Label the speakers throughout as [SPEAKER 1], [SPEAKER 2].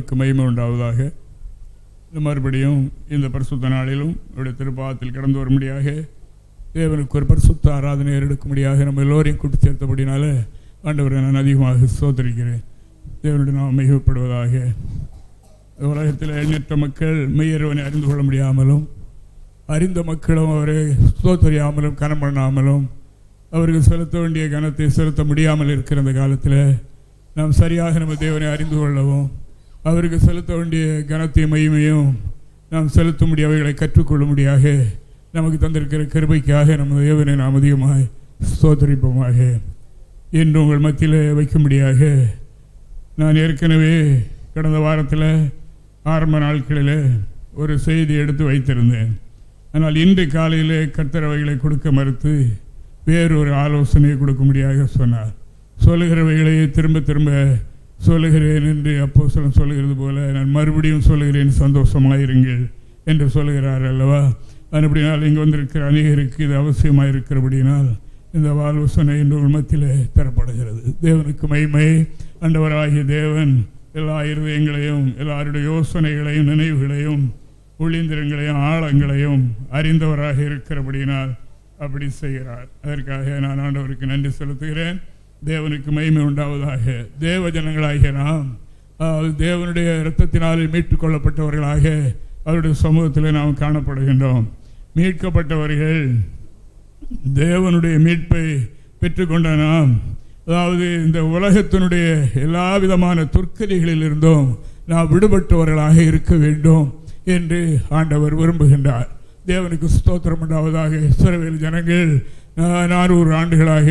[SPEAKER 1] தேவனுக்கு மகிமை உண்டாவதாக. இந்த மறுபடியும் இந்த பரிசுத்த நாளிலும் அவருடைய திருப்பாதத்தில் கடந்து வரும்படியாக தேவனுக்கு ஒரு பரிசுத்த ஆராதனை எடுக்கும்படியாக நம்ம எல்லோரையும் கூட்டி சேர்த்தபடினால ஆண்டவரை நான் அதிகமாக ஸ்தோத்திரிக்கிறேன். தேவனுடைய நாம் மகிமைப்படுவதாக. உலகத்தில் எண்ணற்ற மக்கள் மெய்யறிவனை அறிந்து கொள்ள முடியாமலும் அறிந்த மக்களும் அவரை ஸ்தோத்தரியாமலும் கனம் பண்ணாமலும் அவருக்கு செலுத்த வேண்டிய கனத்தை செலுத்த முடியாமல் இருக்கிற அந்த காலத்தில் நாம் சரியாக நம்ம தேவனை அறிந்து கொள்ளவும் அவருக்கு செலுத்த வேண்டிய கனத்தையும் மகிமையும் நாம் செலுத்த முடியாதவைகளை கற்றுக்கொள்ளும்படியாக நமக்கு தந்திருக்கிற கிருபைக்காக நம்ம தேவனை நாம் அதிகமாக ஸ்தோத்தரிப்போமாக. இன்று உங்கள் மத்தியில் வைக்கும்படியாக நான் ஏற்கனவே கடந்த வாரத்தில் ஆரம்ப நாட்களில் ஒரு செய்தி எடுத்து வைத்திருந்தேன். ஆனால் இன்று காலையில் கர்த்தரவைகளை கொடுக்க மறுத்து வேறொரு ஆலோசனையை கொடுக்கும்படியாக சொன்னார். சொல்லுகிறவைகளை திரும்ப திரும்ப சொல்லுகிறேன் என்று அப்போஸ்தலன் சொல்லுகிறது போல நான் மறுபடியும் சொல்லுகிறேன், சந்தோஷமாயிருங்கள் என்று சொல்லுகிறார் அல்லவா. அப்படினால் இங்கே வந்திருக்கிற அநேகருக்கு இது அவசியமாக இருக்கிறபடியினால் இந்த ஆலோசனை இன்று உங்கள் மத்தியில் தரப்படுகிறது. தேவனுக்கு மகிமை. ஆண்டவராகிய தேவன் எல்லா இருதயங்களையும் எல்லாருடைய யோசனைகளையும் நினைவுகளையும் ஒளிந்திரங்களையும் ஆழங்களையும் அறிந்தவராக இருக்கிறபடியினால் அப்படி செய்கிறார். அதற்காக நான் ஆண்டவருக்கு நன்றி செலுத்துகிறேன். தேவனுக்கு மகிமை உண்டாவதாக. தேவ ஜனங்களாகிய நாம் தேவனுடைய இரத்தத்தினாலே மீட்டுக் கொள்ளப்பட்டவர்களாக அவருடைய சமூகத்தில் நாம் காணப்படுகின்றோம். மீட்கப்பட்டவர்கள் தேவனுடைய மீட்பை பெற்றுக்கொண்ட நாம், அதாவது இந்த உலகத்தினுடைய எல்லா விதமான துர்க்கதிகளில் இருந்தும் நாம் விடுபட்டவர்களாக இருக்க வேண்டும் என்று ஆண்டவர் விரும்புகின்றார். தேவனுக்கு ஸ்தோத்திரம் உண்டாவதாக. இஸ்ரவேல் ஜனங்கள் 400 ஆண்டுகளாக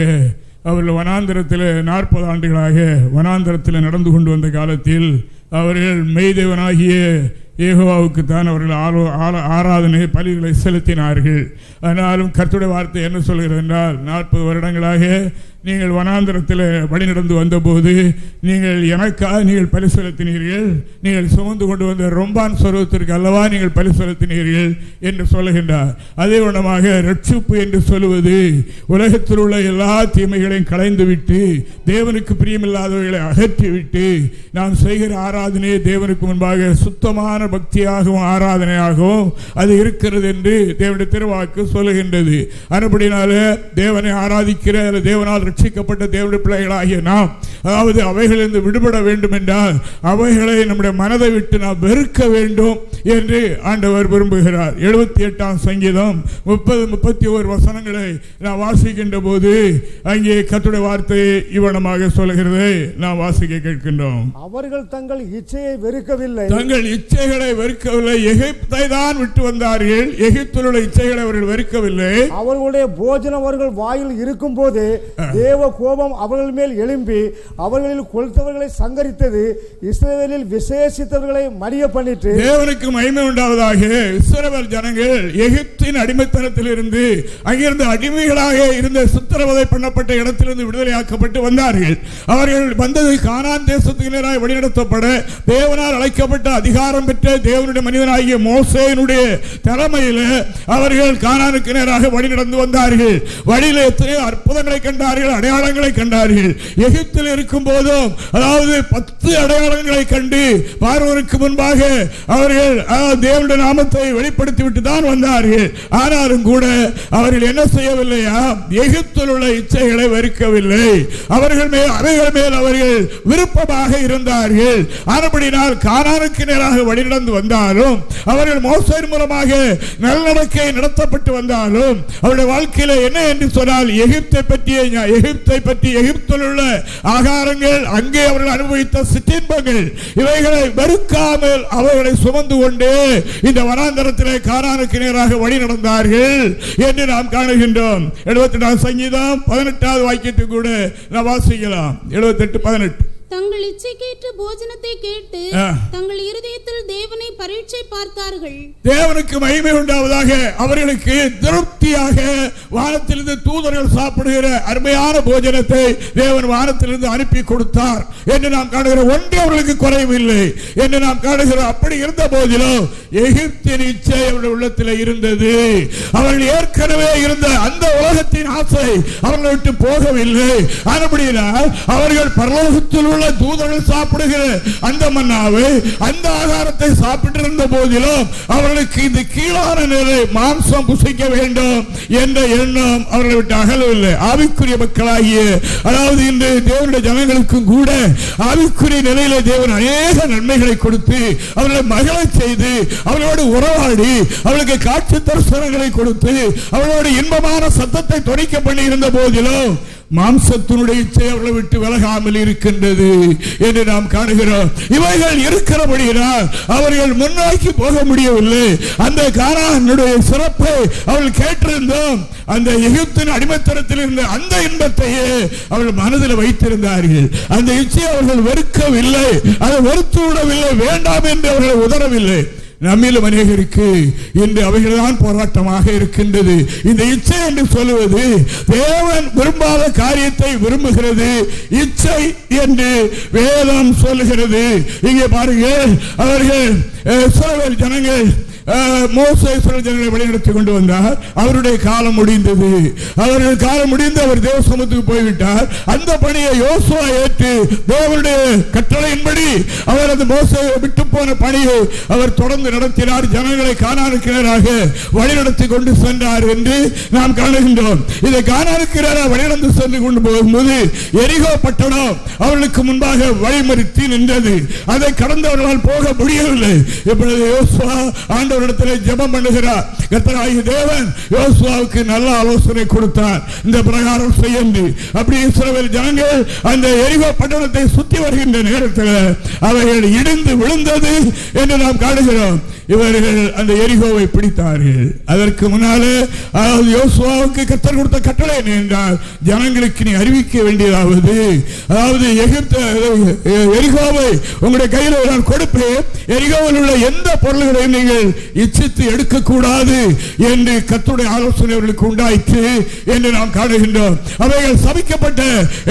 [SPEAKER 1] அவர்கள் வனாந்திரத்தில் 40 ஆண்டுகளாக வனாந்திரத்தில் நடந்து கொண்டு வந்த காலத்தில் அவர்கள் மெய்தேவனாகிய யெகோவாவுக்கு தான் அவர்கள் ஆராதனை பலிகளை செலுத்தினார்கள். ஆனாலும் கர்த்தருடைய வார்த்தை என்ன சொல்கிறது என்றால் 40 வருடங்களாக நீங்கள் வனாந்திரத்தில் வழி நடந்து வந்தபோது நீங்கள் எனக்காக நீங்கள் பலி செலுத்தினீர்கள், நீங்கள் சுமந்து கொண்டு வந்த ரொம்பான் சொருவத்திற்கு அல்லவா நீங்கள் பலி செலுத்தினீர்கள் என்று சொல்லுகின்றார். அதே வண்ணமாக ரட்சிப்பு என்று சொல்லுவது உலகத்தில் உள்ள எல்லா தீமைகளையும் களைந்துவிட்டு தேவனுக்கு பிரியமில்லாதவர்களை அகற்றிவிட்டு நாம் செய்கிற ஆராதனையை தேவனுக்கு முன்பாக சுத்தமான பக்தியாகவும் ஆராதனையாகவும் அது இருக்கிறது என்று தேவனுடைய திருவாக்கு சொல்லுகின்றது. அதுபடினால தேவனை ஆராதிக்கிற தேவனால் ரட்சிக்கப்பட்ட தேவனுடைய பிள்ளைகளாகிய நாம், அதாவது அவைகளிலிருந்து விடுபட வேண்டும் என்றால் அவைகளை நம்முடைய மனதை விட்டு நாம் வெறுக்க வேண்டும் என்று ஆண்டவர் விரும்புகிறார். 78ஆம் சங்கீதம் 30-31 வசனங்களை நாம் வாசிக்கின்ற போது அங்கே கர்த்தருடைய வார்த்தை இவனமாக சொல்கிறது. நாம் வாசிக்க கேட்கின்றோம்.
[SPEAKER 2] அவர்கள் தங்கள் இச்சையை வெறுக்கவில்லை,
[SPEAKER 1] தங்கள் இச்சைகளை வெறுக்கவில்லை. எகிப்தை தான் விட்டு வந்தார்கள், எகிப்தில் உள்ள இச்சைகளை அவர்கள் வெறுக்கவில்லை.
[SPEAKER 2] அவர்களுடைய போஜனம் அவர்கள் வாயில் இருக்கும் போது தேவ கோபம் அவர்கள் மேல் எழும்பி அவர்களில் கொளுத்தவர்களை சங்கரித்தது, இஸ்ரவேலில் விசேஷித்தவர்களை மடிய பண்ணிட்டு. தேவனுக்கு மகிமை உண்டாவதாக. இஸ்ரவேல் ஜனங்கள் எகிப்தின் அடிமைத்தனத்தில் இருந்து அங்கிருந்து அடிமைகளாக இருந்த சித்திரவதை பண்ணப்பட்ட இடத்திலிருந்து விடுதலையாக்கப்பட்டு வந்தார்கள். அவர்கள் வந்தது கானான் தேசத்துக்கு நேராக வழிநடத்தப்பட தேவனால் அழைக்கப்பட்ட அதிகாரம் பெற்ற தேவனுடைய மனிதனாகிய மோசேயினுடைய தலைமையில் அவர்கள் கானானுக்கு நேராக வழி நடந்து வந்தார்கள். வழியில் எத்தனையோ அற்புதங்களை கண்டார்கள், அடையாளங்களை கண்டார்கள். எகிப்தில் இருக்கும் போதும் அதாவது 10 அடையாளங்களை கண்டு பார்வோனுக்கு முன்பாக அவர்கள் தேவனுடைய நாமத்தை வெளிப்படுத்திவிட்டு தான் வந்தார்கள். ஆனாலும் கூட அவர்கள் என்ன செய்யவில்லையா, எகிப்தில் உள்ள இச்சைகளை வெறுக்கவில்லை. அவைகள் மேல் அவர்கள் விருப்பமாக இருந்தார்கள். ஆனபடினால் கானானுக்கு நேராக வழிநடந்து வந்தாலும் அவர்கள் மோசேயின் மூலமாக நல்லடக்கை நடத்தப்பட்டு வந்தாலும் அவருடைய வாழ்க்கையில என்ன என்று சொன்னால் எகிப்தை பற்றி எகிப்தில் உள்ள ஆகாரங்கள், அங்கே அவர்கள் அனுபவித்த சிற்றின்பங்கள், இவைகளை வெறுக்காமல் அவர்களை சுமந்து கொண்டு இந்த வனாந்தரத்திலே கானானுக்கு நேராக வழி நடந்தார்கள் என்று நாம் காணுகின்றோம். 78ஆம் சங்கீதம் 18வது வாக்கியத்தை கூட நாம் வாசிக்கலாம். 78:18.
[SPEAKER 3] தங்கள் இச்சைக்கேற்ற போஜனத்தை கேட்டு தங்கள் இருதயத்தில் தேவனை பரீட்சை பார்த்தார்கள்.
[SPEAKER 1] தேவனுக்கு மகிமை உண்டாவதாக. அவர்களுக்கு திருப்தியாக வானத்திலிருந்து தூதர்கள் சாப்பிடுகிற அருமையான போஜனத்தை தேவன் வானத்திலிருந்து அனுப்பி கொடுத்தார் என்று நாம் காணுகிற ஒன்று அவர்களுக்கு குறைவில்லை என்று நாம் காணுகிற. அப்படி இருந்த போதிலும் எகிப்தின் இச்சை அவருடைய உள்ளத்தில் இருந்தது. அவர்கள் ஏற்கனவே இருந்த அந்த உலகத்தின் ஆசை அவர்களை விட்டு போகவில்லை. அப்படினால் அவர்கள் பரலோகத்தில் உள்ள தூதர்கள் சாப்பிடுகிற அந்த மன்னாவை, அந்த ஆகாரத்தை சாப்பிட்டிருந்த போதிலும் அவர்களுக்கு இந்த கீழான நிலை மாம்சம் புசிக்க வேண்டும் என்ற எண்ணம் அவர்களை விட்டு அகலவில்லை. ஆவிக்குரிய மக்களாகிய, அதாவது இந்த தேவனுடைய ஜனங்களுக்கும் கூட ஆவிக்குரிய நிலையில தேவன் அநேக நன்மைகளை கொடுத்து அவர்களை மகிழச் செய்து அவர்களோடு உறவாடி அவர்களுக்கு காட்சி தரிசனங்களை கொடுத்து அவர்களோடு இன்பமான சத்தத்தை துணிக்க பண்ணி இருந்த போதிலும் மாம்சத்தினுடைய இச்சை அவர்களை விட்டு விலகாமல் இருக்கின்றது என்று நாம் காணுகிறோம். இவைகள் இருக்கிறபடியால் அவர்கள் முன்னோக்கி போக முடியவில்லை. அந்த கானானுடைய சிறப்பை அவர்கள் கேட்டிருந்தோம். அந்த எகிப்தின் அடிமைத்தனத்தில் இருந்த அந்த இன்பத்தையே அவர்கள் மனதில் வைத்திருந்தார்கள். அந்த இச்சையை அவர்கள் வெறுக்கவில்லை, அதை வெறுத்து விடவில்லை, வேண்டாம் என்று அவர்களை உதறவில்லை. நம்மிலும் அநேகருக்கு இன்று அவைகள்தான் போராட்டமாக இருக்கின்றது. இந்த இச்சை என்று சொல்லுவது தேவன் விரும்பாத காரியத்தை விரும்புகிறது இச்சை என்று வேதம் சொல்லுகிறது. இங்கே பாருங்கள், அவர்கள் இஸ்ரவேல் ஜனங்கள் மோசே ஜனங்களை வழிநடத்தி கொண்டு வந்தார். அவருடைய காலம் முடிந்தது. அவர்கள் காலம் முடிந்து அவர் தேவ சமூகத்துக்கு போய்விட்டார். அந்த பணியை யோசுவா ஏற்று தேவனுடைய கட்டளையின்படி அவர் அந்த மோசே விட்டு போன பணியை அவர் தொடர்ந்து நடத்தினார். ஜனங்களை கானானுக்கு நேராக வழிநடத்தி கொண்டு சென்றார் என்று நாம் காணுகின்றோம். இதை கானானுக்கு நேராக வழிநடத்தி சென்று கொண்டு போகும்போது எரிகோ பட்டணம் அவர்களுக்கு முன்பாக வழிமறித்து நின்றது. அதை கடந்தவர்களால் போக முடியவில்லை. இப்பொழுது யோசுவா ஆண்டவரிடத்தில் ஜெபம் பண்ணுகிறார். கர்த்தராகிய தேவன் யோசுவாவுக்கு நல்ல ஆலோசனை கொடுத்தார். இந்த பிரகாரம் செய்யுங்கள். அப்படி இஸ்ரவேல் ஜனங்கள் அந்த எரிகோ பட்டணத்தை சுற்றி வருகின்ற நேரத்தில் அவைகள் இடிந்து விழுந்தது என்று நாம் காணுகிறோம். இவர்கள் அந்த எரிகோவை பிடித்தார்கள். அதற்கு முன்னாலே யோசுவாவுக்கு கர்த்தர் கொடுத்த கட்டளை என்றால் ஜனங்களுக்கு நீ அறிவிக்க வேண்டியதாவது, அதாவது எரிகோவை உங்களுடைய கையில் நான் கொடுப்பேன், எரிகோவில் உள்ள எந்த பொருள்களையும் நீங்கள் இச்சித்து எடுக்கக்கூடாது என்று கர்த்தருடைய ஆலோசனை அவர்களுக்கு உண்டாயிற்று என்று நாம் காணுகின்றோம். அவைகள் சபிக்கப்பட்ட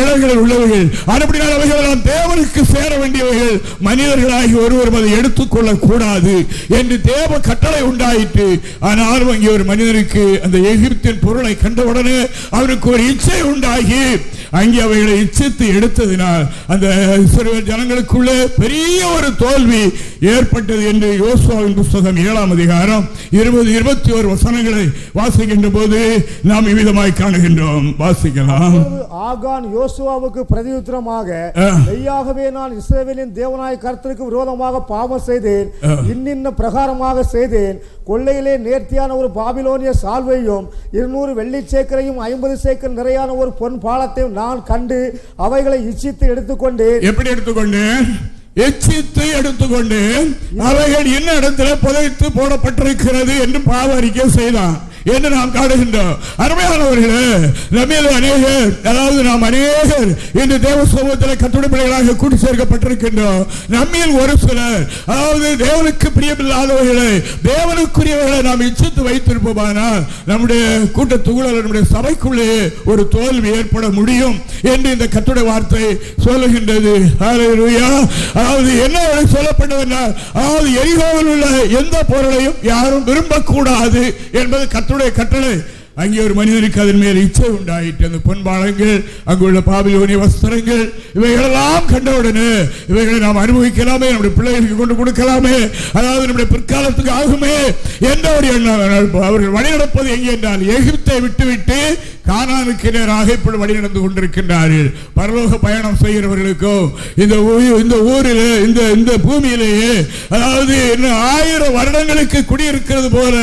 [SPEAKER 1] இடங்களில் உள்ளவர்கள், அப்படினால் அவைகள் நாம் தேவனுக்கு சேர வேண்டியவைகள், மனிதர்களாகி ஒருவரும் அதை எடுத்துக்கொள்ளக் கூடாது என்று தேவ கட்டளை உண்டாயிற்று. ஆனால் அங்கே ஒரு மனிதனுக்கு அந்த எகிப்தின் பொருளை கண்டவுடனே அவருக்கு ஒரு இச்சை உண்டாகி அங்கே அவைகளை இச்சித்து எடுத்ததினால் அந்த இஸ்ரவேல் ஜனங்களுக்குள்ளே பெரிய ஒரு தோல்வி ஏற்பட்டது என்று யோசுவாவின் புத்தகம் 7ஆம் அதிகாரம் 20-21 வசனங்களை வாசிக்கின்ற போது நாம் இவ்விதமாய் காணுகின்றோம். வாசிக்கலாம்.
[SPEAKER 2] ஆகான் யோசுவாவுக்கு பிரதியுத்தரமாக, மெய்யாகவே நான் இஸ்ரவேலின் தேவனாய கர்த்தருக்கு விரோதமாக பாவம் செய்தேன், இன்னின்ன பிரகாரமாக செய்தேன். கொள்ளையிலே நேர்த்தியான ஒரு பாபிலோனிய சால்வையும் 200 வெள்ளி சேக்கரையும் 50 சேக்கர் நிறையான ஒரு பொன் பாலத்தையும் நான் கண்டு அவைகளை இச்சித்து எடுத்துக்கொண்டேன்.
[SPEAKER 1] எப்படி எடுத்துக்கொண்டேன்? எச்சித்து எடுத்துக்கொண்டு அவைகள் என்ன இடத்துல புதைத்து போடப்பட்டிருக்கிறது என்று பாவ அறிக்கை செய்தான் என்று நாம் காணுகின்றோம். அருமையானவர்களே, நம்மில் அநேகர், அதாவது நாம் அநேகர் இந்த தேவ சமூகத்தில் கர்த்தருடைய பிள்ளைகளாக கூட்டி சேர்க்கப்பட்டிருக்கின்றோம். நம்மில் ஒரு சிலர், அதாவது தேவனுக்கு பிரியமில்லாதவர்களை, தேவனுக்குரியவர்களை நாம் இச்சித்து வைத்திருப்போமானால் நம்முடைய கூட்டத்துக்குள்ள, நம்முடைய சபைக்குள்ளே ஒரு தோல்வி ஏற்பட முடியும் என்று இந்த கர்த்தருடைய வார்த்தை சொல்லுகின்றது. ஹல்லேலூயா. அதாவது என்ன சொல்லப்பட்டது, அதாவது எரிகோவில் உள்ள எந்த பொருளையும் யாரும் விரும்பக்கூடாது என்பது கர்த்தருடைய கட்டளை. அங்கே ஒரு மனிதனுக்கு அதன் மேல் இச்சை உண்டாயிற்று. அந்த பொன்பாளங்கள், அங்குள்ள பாபிலோனிய வஸ்திரங்கள், இவைகளெல்லாம் கண்டவுடனே இவைகளை நாம் அனுபவிக்கலாமே, நம்முடைய பிள்ளைகளுக்கு கொண்டு கொடுக்கலாமே, அதாவது நம்முடைய பிற்காலத்துக்கு ஆகுமே என்ற ஒரு எண்ணம். அவர்கள் வழிநடப்பது எங்கே என்றால் எகிப்தை விட்டுவிட்டு கானானுக்கு நேராக இப்படி வழி நடந்து கொண்டிருக்கின்றார்கள். பரலோக பயணம் செய்கிறவர்களுக்கும் இந்த ஊரில், இந்த பூமியிலேயே, அதாவது 1000 வருடங்களுக்கு குடியிருக்கிறது போல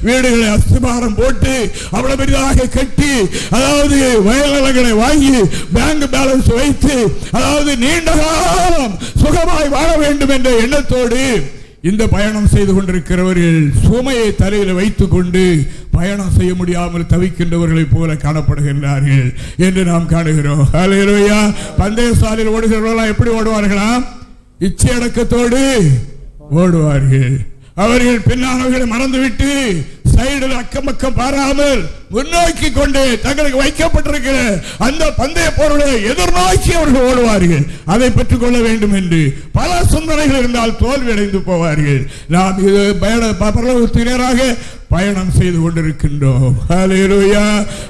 [SPEAKER 1] வீடுகளை அஸ்திபாரம் போட்டு அவ்வளவு பெரிதாக கட்டி, அதாவது வயல்களை வாங்கி பேங்க் பேலன்ஸ் வைத்து, அதாவது நீண்ட காலம் சுகமாய் வாழ வேண்டும் என்ற எண்ணத்தோடு இந்த பயணம் செய்து கொண்டிருக்கிறவர்கள் சுமையை தலையில் வைத்துக் கொண்டு பயணம் செய்ய முடியாமல் தவிக்கின்றவர்களைப் போல காணப்படுகின்றார்கள் என்று நாம் காணுகிறோம். ஹல்லேலூயா. பந்தய சாலையில் ஓடுகிறவர்களாம் எப்படி ஓடுவார்களாம்? இச்சை அடக்கத்தோடு ஓடுவார்கள். அவர்கள் பின்னானவர்களை மறந்துவிட்டு சைடில் அக்கம் பக்கம் பாராமல் முன்னோக்கி கொண்டு தங்களுக்கு வைக்கப்பட்டிருக்கிற அந்த பந்தய பொருளை எதிர்நோக்கி அவர்கள் ஓடுவார்கள். அதை பெற்றுக் கொள்ள வேண்டும் என்று பல சிந்தனைகள் இருந்தால் தோல்வி அடைந்து போவார்கள். நாம் இது பரலோகத்தினராக பயணம் செய்து கொண்டிருக்கின்றோம். ஹல்லேலூயா,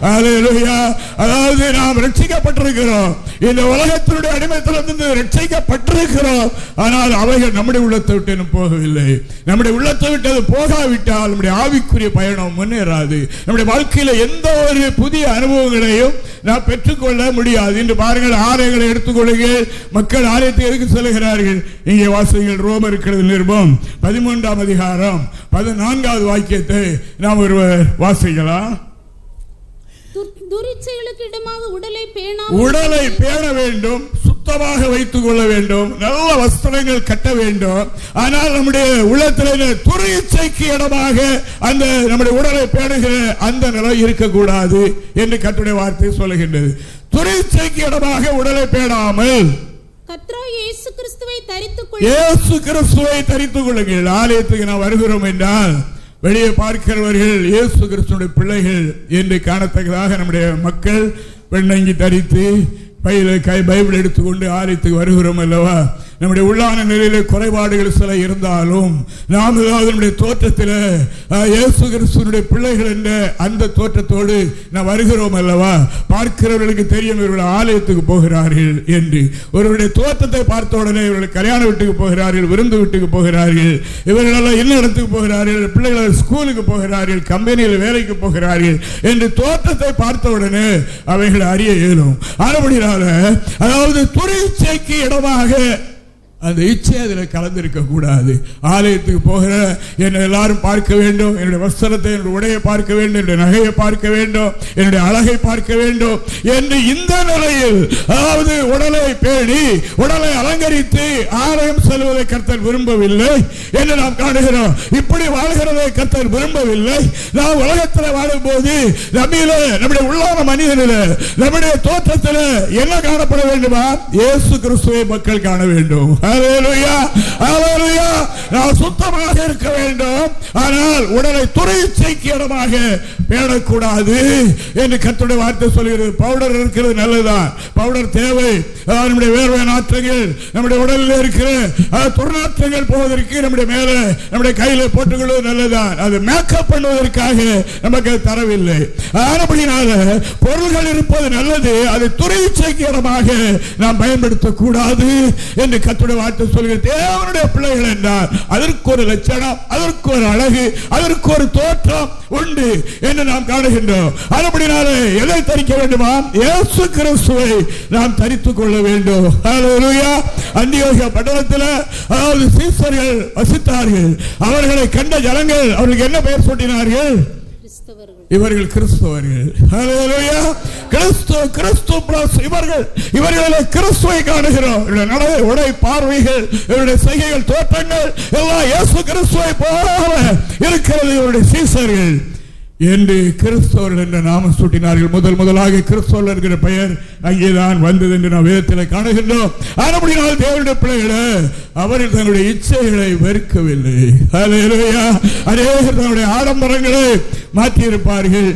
[SPEAKER 1] ஹல்லேலூயா. அதாவது நாம் ரட்சிக்கப்பட்டிருக்கிறோம், இந்த உலகத்தினுடைய அடிமைத்தனத்திலிருந்து ரட்சிக்கப்பட்டிருக்கிறோம். ஆனால் அவைகள் நம்முடைய உள்ளத்தை விட்டு போகவில்லை. நம்முடைய உள்ளத்தை விட்டு அது போகாவிட்டால் நம்முடைய ஆவிக்குரிய பயணம் முன்னேறாது. நம்முடைய வாழ்க்கையில எந்த ஒரு புதிய அனுபவங்களையும் நாம் பெற்றுக்கொள்ள முடியாது. இன்று பாருங்கள், ஆலயங்களை எடுத்துக்கொள்ளுங்கள். மக்கள் ஆலயத்தை எதுக்கு செல்கிறார்கள்? இங்கே வாசிகள் ரோமருக்கு நிருபம் 13ஆம் அதிகாரம் 14வது வாக்கியத்தை நாம் ஒருவர் வாசிக்கலாம்.
[SPEAKER 3] துரிச்சைகளுக்கு இடமாக உடலை பேண வேண்டும்,
[SPEAKER 1] சுத்தமாக வைத்துக் கொள்ள வேண்டும், நல்ல வஸ்திரங்கள் கட்ட வேண்டும். ஆனால் நம்முடைய உள்ளத்தில் துரிச்சைக்கு இடமாக அந்த நம்முடைய உடலை பேணுகிற அந்த நிலை இருக்கக்கூடாது என்று கர்த்தருடைய வார்த்தை சொல்லுகின்றது. துரிச்சைக்கு இடமாக உடலை பேணாமல்
[SPEAKER 3] கர்த்தராகிய இயேசு கிறிஸ்துவை
[SPEAKER 1] தரித்துக் கொள்ளுங்கள். ஆலயத்துக்கு நாம் வருகிறோம் என்றால் வெளியே பார்க்கிறவர்கள் இயேசு கிறிஸ்துவின் பிள்ளைகள் என்று காணத்தக்கதாக நம்முடைய மக்கள் பெண்ணங்கி தரித்து பைபிள் எடுத்துக்கொண்டு ஆலயத்துக்கு வருகிறோம் அல்லவா? நம்முடைய உள்ளான நிலையில குறைபாடுகள் சில இருந்தாலும் நாம் ஏதாவது நம்முடைய தோற்றத்தில் இயேசு கிறிஸ்துவினுடைய பிள்ளைகள் என்ற அந்த தோற்றத்தோடு நாம் வருகிறோம் அல்லவா? பார்க்கிறவர்களுக்கு தெரியும் இவர்கள் ஆலயத்துக்கு போகிறார்கள் என்று. ஒருவருடைய தோற்றத்தை பார்த்த உடனே இவர்கள் கல்யாண வீட்டுக்கு போகிறார்கள், விருந்து வீட்டுக்கு போகிறார்கள், இவர்கள் என்ன இடத்துக்கு போகிறார்கள், பிள்ளைகள் ஸ்கூலுக்கு போகிறார்கள், கம்பெனியில் வேலைக்கு போகிறார்கள் என்று தோற்றத்தை பார்த்த உடனே அவைகளை அறிய இயலும். அதாவது துரிச்சைக்கு இடமாக அந்த இச்சை அதில் கலந்திருக்க கூடாது. ஆலயத்துக்கு போகிற என்னை எல்லாரும் பார்க்க வேண்டும், என்னுடைய வஸ்திரத்தை, என்னுடைய உடையை பார்க்க வேண்டும், என்னுடைய நகையை பார்க்க வேண்டும், என்னுடைய அழகை பார்க்க வேண்டும் என்று இந்த நிலையில், அதாவது உடலை பேணி உடலை அலங்கரித்து ஆலயம் செல்வதை கர்த்தர் விரும்பவில்லை என்று நாம் காணுகிறோம். இப்படி வாழ்கிறதை கர்த்தர் விரும்பவில்லை. நாம் உலகத்தில் வாழும் போது நம்முடைய உள்ளான மனிதனில், நம்முடைய தோற்றத்தில் என்ன காணப்பட வேண்டுமா? இயேசு கிறிஸ்துவை மக்கள் காண வேண்டும். நாம் சுத்தமாக இருக்க வேண்டும், ஆனால் உடலை துரிச்சைக்கு இடமாக பேணக்கூடாது என்று கர்த்தருடைய வார்த்தை சொல்கிறது. பவுடர் இருக்கிறது நல்லதுதான், பவுடர் தேவை. நம்முடைய வேர்வை நாற்றங்கள், நம்முடைய உடலில் இருக்கிற துர்நாற்றங்கள் போவதற்கு நம்முடைய மேல நம்முடைய கையில போட்டுக்கொள்வது நல்லதுதான். அது மேக்கப் பண்ணுவதற்காக நமக்கு தரவில்லை. ஆனபடினால பொருள்கள் இருப்பது நல்லது, அது துரிச்சைக்கு இடமாக நாம் பயன்படுத்தக்கூடாது என்று கர்த்தருடைய வார்த்தை சொல்கிறது. தேவனுடைய பிள்ளைகள் என்றால் அதற்கு ஒரு லட்சணம், அதற்கு ஒரு அழகு, அதற்கு ஒரு தோற்றம் உண்டு என்று நாம் காணுகின்றோம். அதுபடினாலே எதை தரிக்க வேண்டுமா? இயேசு கிறிஸ்துவை நாம் தரித்துக் கொள்ள வேண்டும். ஹல்லேலூயா. அந்தியோகியா பட்டணத்தில் அதாவது சீசர்கள் வசித்தார்கள். அவர்களை கண்ட ஜனங்கள் அவர்களுக்கு என்ன பெயர் சூட்டினார்கள்? இவர்கள் கிறிஸ்தவர்கள். ஹல்லேலூயா. கிறிஸ்து பிளஸ் இவர்களை கிறிஸ்துவை காணுகிறோம். நடை, உடை, பார்வைகள், இவருடைய செய்கைகள், தோற்றங்கள் எல்லாம் இயேசு கிறிஸ்துவை போல இருக்கிறது. இவருடைய சீசர்கள் என்று கிறிஸ்தவர்கள் என்ற நாமம் சூட்டினார்கள். முதலாக கிறிஸ்தவர்கள் என்கிற பெயர் அங்கேதான் வந்தது என்று நாம் வேதத்தில் காணுகின்றோம். அப்படினால் தேவனுடைய பிள்ளைகளை அவர்கள் தங்களுடைய இச்சைகளை வெறுக்கவில்லை. ஹல்லேலூயா. அநேகர் தங்களுடைய ஆடம்பரங்களை மாற்றியிருப்பார்கள்.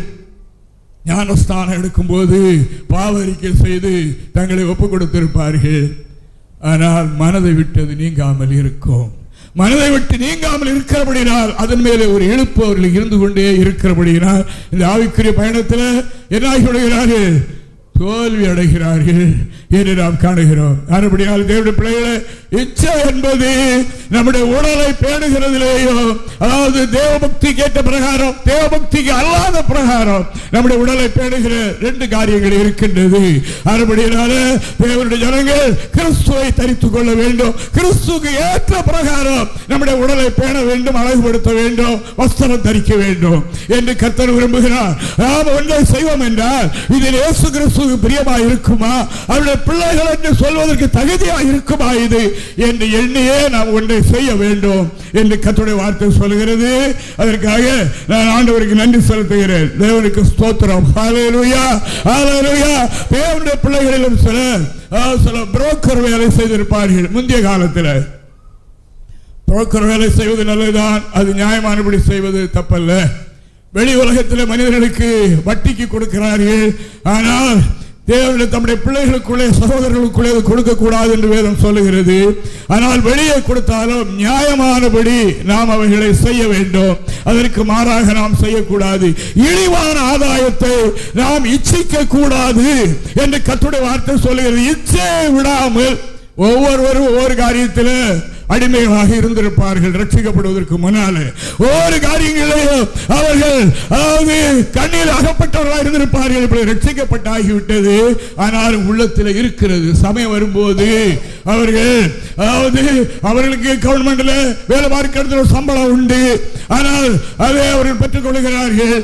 [SPEAKER 1] ஞானஸ்தானம் எடுக்கும் போது பாவரிக்கை செய்து தங்களை ஒப்புக் கொடுத்திருப்பார்கள். ஆனால் மனதை விட்டது நீங்காமல் இருக்கும். மனதை விட்டு நீங்காமல் இருக்கிறபடினால் அதன் மேலே ஒரு இழுப்பு அவர்கள் இருந்து கொண்டே இருக்கிறபடினால் இந்த ஆவிக்குரிய பயணத்தில் என்னாகி விடுகிறார்கள்? தோல்வி அடைகிறார்கள் என்று நாம் காணுகிறோம். அதுபடியால் தேவனுடைய பிள்ளைகளை இச்சை என்பது நம்முடைய உடலை பேணுகிறதிலேயோ, அதாவது தேவபக்தி கேட்ட பிரகாரம், தேவபக்திக்கு அல்லாத பிரகாரம் நம்முடைய உடலை பேணுகிற ரெண்டு காரியங்கள் இருக்கின்றது. அதுபடியால தேவனுடைய ஜனங்கள் கிறிஸ்துவை தரித்துக் கொள்ள வேண்டும். கிறிஸ்துக்கு ஏற்ற பிரகாரம் நம்முடைய உடலை பேண வேண்டும், அழகுபடுத்த வேண்டும், வஸ்திரம் தரிக்க வேண்டும் என்று கர்த்தர் விரும்புகிறார். நாம் ஒன்றை செய்வோம் என்றால் இதில் இயேசு கிறிஸ்து பிரியமாக இருக்குமா, அவருடைய பிள்ளைகள் என்று சொல்வதற்கு தகுதியாக இருக்குமா இது என்று எண்ணியே நாம் ஒன்றை செய்ய வேண்டும் என்று கர்த்தருடைய வார்த்தை சொல்கிறது. அதற்காக நான் ஆண்டவருக்கு நன்றி செலுத்துகிறேன். தேவனுக்கு ஸ்தோத்திரம். ஹல்லேலூயா, ஹல்லேலூயா. தேவனுடைய பிள்ளைகளிலும் சில புரோக்கர் வேலை செய்திருப்பார்கள். முந்தைய காலத்தில் புரோக்கர் வேலை செய்வது நல்லதுதான், அது நியாயமானபடி செய்வது தப்பல்ல. வெளி உலகத்தில் மனிதர்களுக்கு வட்டிக்கு கொடுக்கிறார்கள். ஆனால் தேவன் தம்முடைய பிள்ளைகளுக்குள்ளே சகோதரர்களுக்குள்ளே கொடுக்க கூடாது என்று வேதம் சொல்லுகிறது. ஆனால் வெளியே கொடுத்தாலும் நியாயமானபடி நாம் அவைகளை செய்ய வேண்டும். அதற்கு மாறாக நாம் செய்யக்கூடாது. இழிவான ஆதாயத்தை நாம் இச்சிக்க கூடாது என்று கர்த்தருடைய வார்த்தை சொல்லுகிறது. இச்சையை விடாமல் ஒவ்வொருவரும் ஒவ்வொரு காரியத்தில் அடிமையாக இருந்திருப்பார்கள். ரட்சிக்கப்படுவதற்கு முன்னாலே ஒவ்வொரு காரியங்களையும் அவர்கள் அதாவது கண்ணில் அகப்பட்டவர்களாக இருந்திருப்பார்கள். இப்படி ரட்சிக்கப்பட்டாகிவிட்டது. ஆனால் உள்ளத்தில் இருக்கிறது. சமயம் வரும்போது அவர்கள் அதாவது அவர்களுக்கு கவர்மெண்ட்ல வேலை பார்க்கிறது ஒரு சம்பளம் உண்டு. ஆனால் அதை அவர்கள் பெற்றுக் கொள்கிறார்கள்.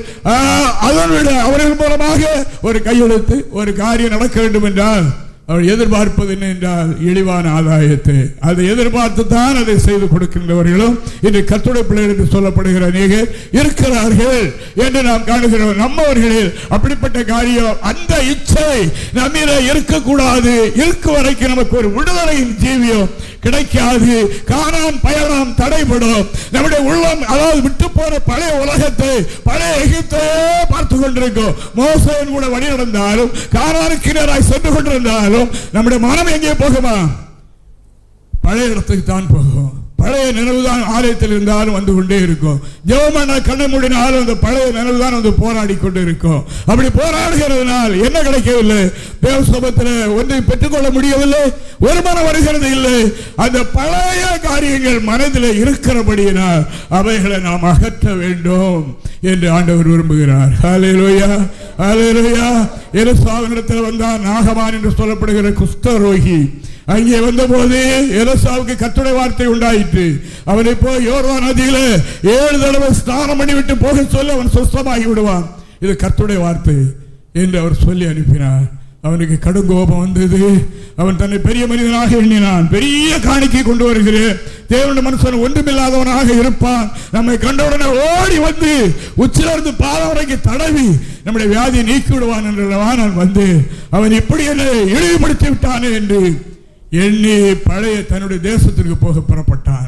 [SPEAKER 1] அதனுடைய அவர்கள் மூலமாக ஒரு கையெழுத்து ஒரு காரியம் நடக்க வேண்டும் என்றால் அவள் எதிர்பார்ப்பது என்ன என்றால் இழிவான ஆதாயத்தை. அதை எதிர்பார்த்து தான் அதை செய்து கொடுக்கின்றவர்களும் இன்று கர்த்தருடைய பிள்ளைகளுக்கு சொல்லப்படுகிற அநேகர் இருக்கிறார்கள் என்று நாம் காணுகிறோம். நம்மவர்களில் அப்படிப்பட்ட காரியம் அந்த இச்சை நம்மிலே இருக்கக்கூடாது. இருக்கும் வரைக்கும் நமக்கு ஒரு விடுதலையின் ஜீவியம் கிடைக்காது. கானான் பயணம் தடைபடும். நம்முடைய உள்ளம் அதாவது விட்டு போன பழைய உலகத்தை பழைய எகிப்தையே பார்த்து கொண்டிருக்கும். மோசேன் கூட வழி நடந்தாலும் கானானுக்கு நேராய் சென்று கொண்டிருந்தாலும் நம்முடைய மனம் எங்கே போகுமா? பழைய இடத்துக்கு தான் போகும். பழைய நினைவுதான் ஆலயத்தில் இருந்தாலும் வந்து கொண்டே இருக்கும். ஜெபமான கண்ணை மூடினாலும் அந்த பழைய நினைவுதான் வந்து போராடி கொண்டு இருக்கும். அப்படி போராடுகிறதுனால் என்ன கிடைக்கவில்லை? தேவ சபத்தில் ஒன்றை பெற்றுக்கொள்ள முடியவில்லை. ஒரு மனம் வருகிறது இல்லை. அந்த பழைய காரியங்கள் மனதில் இருக்கிறபடியினால் அவைகளை நாம் அகற்ற வேண்டும் என்று ஆண்டவர் விரும்புகிறார். ஹல்லேலூயா, ஹல்லேலூயா. எலிசாவினிடத்தில் வந்தார் நாகமான் என்று சொல்லப்படுகிற குஷ்டரோகி. அங்கே வந்தபோது எலிசாவுக்கு கர்த்தருடைய வார்த்தை உண்டாயிற்று. அவனை போய் யோர்தான் நதியில 7 தடவை ஸ்நானம் பண்ணிவிட்டு போக சொல்லி அவன் சுத்தமாகி விடுவான். இது கர்த்தருடைய வார்த்தை என்று அவர் சொல்லி அனுப்பினார். அவனுக்கு கடும் கோபம் வந்தது. அவன் தன்னை பெரிய மனிதனாக எண்ணினான். பெரிய காணிக்கை கொண்டு வருகிறேன், தேவனுடைய மனுஷன் ஒன்றுமில்லாதவனாக இருப்பான், நம்மை கண்டவுடனே ஓடி வந்து உச்சிலிருந்து பாதம் வரைக்கும் தடவி நம்முடைய வியாதியை நீக்கி விடுவான் என்றல்லவா நான் வந்து அவன் இப்படி என்னை இழிவுபடுத்தி விட்டானே என்று எண்ணி பழைய தன்னுடைய தேசத்திற்கு போக புறப்பட்டான்.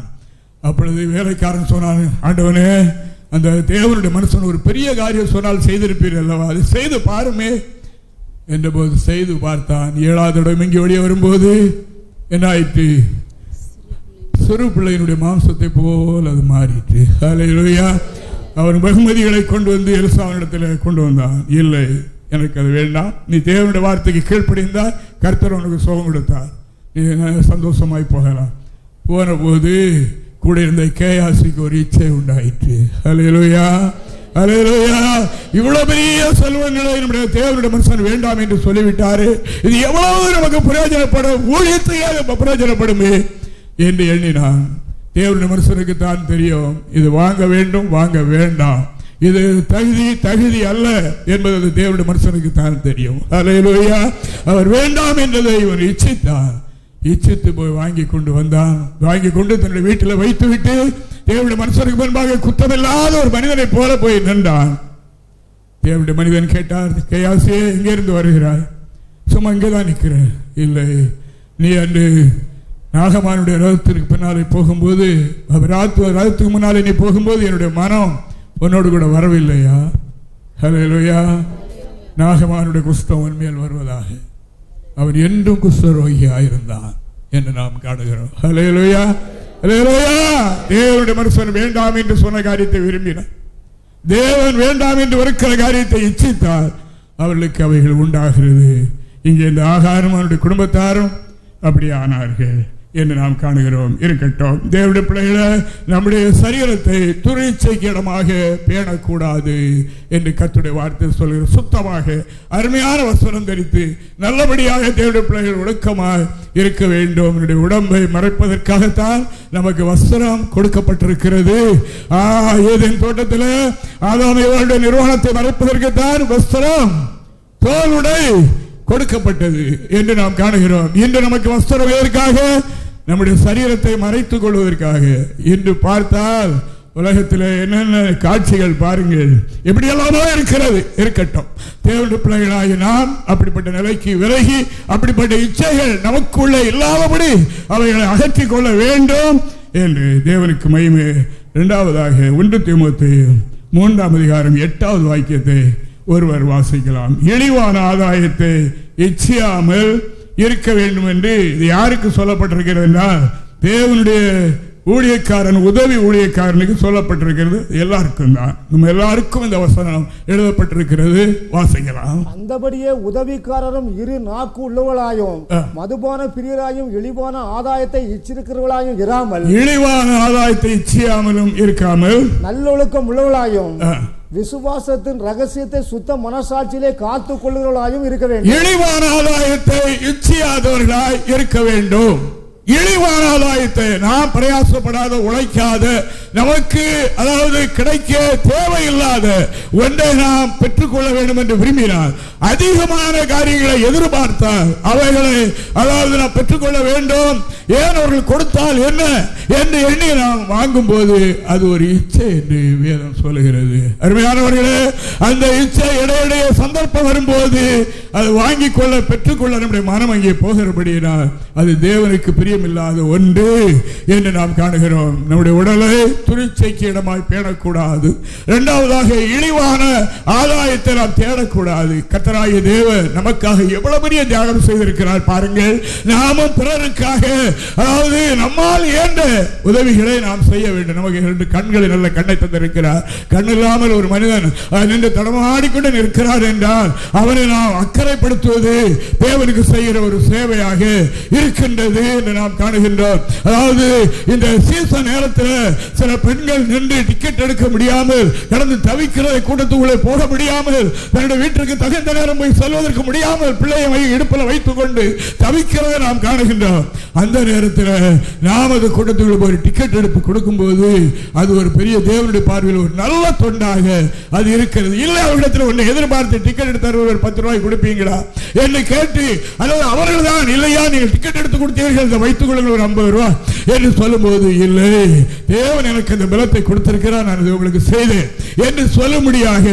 [SPEAKER 1] அப்பொழுது வேலைக்காரன் சொன்னான், ஆண்டவனே, அந்த தேவனுடைய மனுஷன் ஒரு பெரிய காரியம் சொன்னால் செய்திருப்பீர்கள் அல்லவா, அதை செய்து பாருமே என்றபோது செய்து பார்த்தான். 7வது இடம் இங்கே வெளியே வரும்போது என்ன ஆயிற்று? சிறு பிள்ளையினுடைய மாம்சத்தை போல் அது மாறிற்று. ஹல்லேலூயா. அவன் வெகுமதிகளை கொண்டு வந்து எலிசாவினிடத்தில் கொண்டு வந்தான். இல்லை, எனக்கு அது வேண்டாம், நீ தேவனுடைய வார்த்தைக்கு கீழ்ப்படிந்தால் கர்த்தர் உனக்கு சுகம் கொடுத்தார், நீ சந்தோஷமாய் போகலாம். போன போது கூட இருந்த கேயாசிக்கு ஒரு இச்சை உண்டாயிற்று. ஹல்லேலூயா, ஹல்லேலூயா. இவ்வளவு பெரிய செல்வங்களை நம்முடைய தேவனுடைய மனுஷன் வேண்டாம் என்று சொல்லிவிட்டாரு. இது எவ்வளவு நமக்கு பிரயோஜனப்படும், ஊழியத்தையே பிரயோஜனப்படுமே என்று எண்ணினான். தேவனுடைய மனுஷனுக்கு தான் தெரியும் இது வாங்க வேண்டும் வாங்க வேண்டாம், இது தகுதி அல்ல என்பது தேவனுடைய மனுஷனுக்கு தான் தெரியும். ஹல்லேலூயா. அவர் வேண்டாம் என்றதை இவன் இச்சித்தான். இச்சித்து போய் வாங்கி கொண்டு வந்தான். வாங்கி கொண்டு தன்னுடைய வீட்டில் வைத்து விட்டு தேவனுடைய மனுஷனுக்கு முன்பாக குற்றமில்லாத ஒரு மனிதனை போல போய் நின்றான். தேவனுடைய மனிதன் கேட்டார், கேயாசியே, எங்கே இருந்து வருகிறாய்? சும்மா இங்கேதான் நிற்கிறேன். இல்லை, நீ அன்று நாகமானுடைய ரதத்திற்கு பின்னாலே போகும்போது, ரதத்துக்கு முன்னாலே நீ போகும்போது என்னுடைய மனம் உன்னோடு கூட வரவில்லையா? ஹல்லேலூயா. நாகமானுடைய குஷ்டம் உன் மேல் வருவதாக. அவன் என்றும் குஷ்டரோகியாக இருந்தான் என்று நாம் காணுகிறோம். ஹல்லேலூயா, ஹல்லேலூயா. தேவனுடைய மனுஷன் வேண்டாம் என்று சொன்ன காரியத்தை விரும்பினார். தேவன் வேண்டாம் என்று வெறுக்கிற காரியத்தை இச்சித்தார், அவர்களுக்கு அவைகள் உண்டாகிறது. இங்கே இந்த ஆகாரம் அவருடைய குடும்பத்தாரும் அப்படி ஆனார்கள் என்று நாம் காணுகிறோம். இருக்கட்டும், தேவனுடைய பிள்ளைகளை நம்முடைய சரீரத்தை துரிச்சைக்கு இடமாக பேணக்கூடாது என்று கர்த்தருடைய வார்த்தை சொல்கிற. சுத்தமாக அருமையான வஸ்திரம் தரித்து நல்லபடியாக தேவனுடைய பிள்ளைகள் ஒழுக்கமாக இருக்க வேண்டும். என்னுடைய உடம்பை மறைப்பதற்காகத்தான் நமக்கு வஸ்திரம் கொடுக்கப்பட்டிருக்கிறது. ஏதேன் தோட்டத்தில் ஆதாம் நிர்வாணத்தை மறைப்பதற்குத்தான் வஸ்திரம், தோலுடை கொடுக்கப்பட்டது என்று நாம் காணுகிறோம். இன்று நமக்கு வஸ்திரம் எதற்காக? நம்முடைய சரீரத்தை மறைத்துக் கொள்வதற்காக. இன்று பார்த்தால் உலகத்தில் என்னென்ன காட்சிகள் பாருங்கள், எப்படி எல்லாமே இருக்கிறது. இருக்கட்டும், தேவனுடைய பிள்ளைகளாகி நாம் அப்படிப்பட்ட நிலைக்கு விலகி அப்படிப்பட்ட இச்சைகள் நமக்குள்ளே இல்லாதபடி அவைகளை அகற்றிக் கொள்ள வேண்டும் என்று தேவனுக்கு மகிமை. 2வதாக 1 தீமோத்தேயு 3 அதிகாரம் 8வது வாக்கியத்தை ஒருவர் வாசிக்கலாம். இழிவான ஆதாயத்தை இச்சியாமல் இருக்க வேண்டும் என்று இது யாருக்கு சொல்லப்பட்டிருக்கிறது என்றால் தேவனுடைய ஊழியக்காரன், உதவி ஊழியக்காரனுக்கு சொல்லப்பட்டிருக்கிறது. எல்லாருக்கும் தான், நம்ம எல்லாருக்கும் இந்த வசனம் எழுதப்பட்டிருக்கிறது. வாசிக்கலாம்.
[SPEAKER 2] அந்தபடியே உதவிக்காரரும் இரு நாக்கு உள்ளவர்களாயும் மதுபான பிரியராயும் இழிவான ஆதாயத்தை இச்சிருக்கிறவர்களாயும் இராமல்,
[SPEAKER 1] இழிவான ஆதாயத்தை இச்சியாமலும் இருக்காமல்
[SPEAKER 2] நல்லொழுக்கம் உள்ளவர்களாயும் விசுவாசத்தின் ரகசியத்தை சுத்த மனசாட்சியிலே காத்து கொள்ளுகிறவர்களாயும் இருக்க வேண்டும்.
[SPEAKER 1] இழிவான ஆதாயத்தை இச்சியாதவர்களாய் இருக்க வேண்டும். இழிவான ஆதாயத்தை நாம் பிரயாசப்படாத, உழைக்காத, நமக்கு அதாவது கிடைக்க தேவையில்லாத ஒன்றை நாம் பெற்றுக்கொள்ள வேண்டும் என்று விரும்பினார், அதிகமான காரியங்களை எதிர்பார்த்தால் அவைகளை அதாவது நாம் பெற்றுக்கொள்ள வேண்டும், ஏன் அவர்கள் கொடுத்தால் என்ன என்று எண்ணி நாம் வாங்கும் போது அது ஒரு இச்சை என்று வேதம் சொல்லுகிறது. அருமையானவர்களே, அந்த இச்சை இடையிடையே சந்தர்ப்பம் வரும்போது அது வாங்கிக் கொள்ள, பெற்றுக்கொள்ள நம்முடைய மனம் அங்கே போகிறபடியினால் அது தேவனுக்கு பிரியமில்லாத ஒன்று என்று நாம் காணுகிறோம். நம்முடைய உடலை துரிச்சைக்கு இடமாய் பேணக்கூடாது. இரண்டாவதாக, இழிவான ஆதாயத்தை நாம் தேடக்கூடாது. கர்த்தராகிய தேவன் நமக்காக எவ்வளவு பெரிய தியாகம் செய்திருக்கிறார் பாருங்கள். நாமும் பிறருக்காக அதாவது நம்மால் இயன்ற உதவிகளை நாம் செய்ய வேண்டும். நமக்கு 2 கண்களை, நல்ல கண்ணை தந்திருக்கிறார். கண் இல்லாமல் ஒரு மனிதன் நின்று தடமாடிக்கொண்டு நிற்கிறார் என்றால் அவனை நாம் அக்கறைப்படுத்துவது தேவனுக்கு செய்கிற ஒரு சேவையாக இருக்கின்றது என்று நாம் காணுகின்றோம். அதாவது இந்த சீசன் நேரத்தில் சில பெண்கள் நின்று டிக்கெட் எடுக்க முடியாமல் கடந்து தவிக்கிறதை, கூட்டத்துக்குள்ளே போக முடியாமல், தன்னுடைய வீட்டிற்கு தகுந்த நேரம் போய் செல்வதற்கு முடியாமல் பிள்ளையை இடுப்பில் வைத்துக் கொண்டு தவிக்கிறதை நாம் காணுகின்றோம். அந்த நேரத்தில் நாம் அது கூட்டத்துக்குள்ள போய் டிக்கெட் எடுத்து கொடுக்கும் போது அது ஒரு பெரிய தேவனுடைய பார்வையில் ஒரு நல்ல தொண்டாக அது இருக்கிறது. இல்லை, அவரிடத்தில் ஒன்று எதிர்பார்த்து டிக்கெட் எடுத்து தருவது 10 ரூபாய் கொடுப்பீங்களா என்று கேட்டு, அல்லது அவர்கள் தான் இல்லையா நீங்கள் டிக்கெட் எடுத்து கொடுத்தீர்கள் வைத்துக் கொள்ளுங்கள் ஒரு 50 ரூபாய் என்று சொல்லும் போது, இல்லை, தேவன் எனக்கு அந்த பலத்தை கொடுத்திருக்கிறார், நான் உங்களுக்கு செய்தேன் என்று சொல்லும்படியாக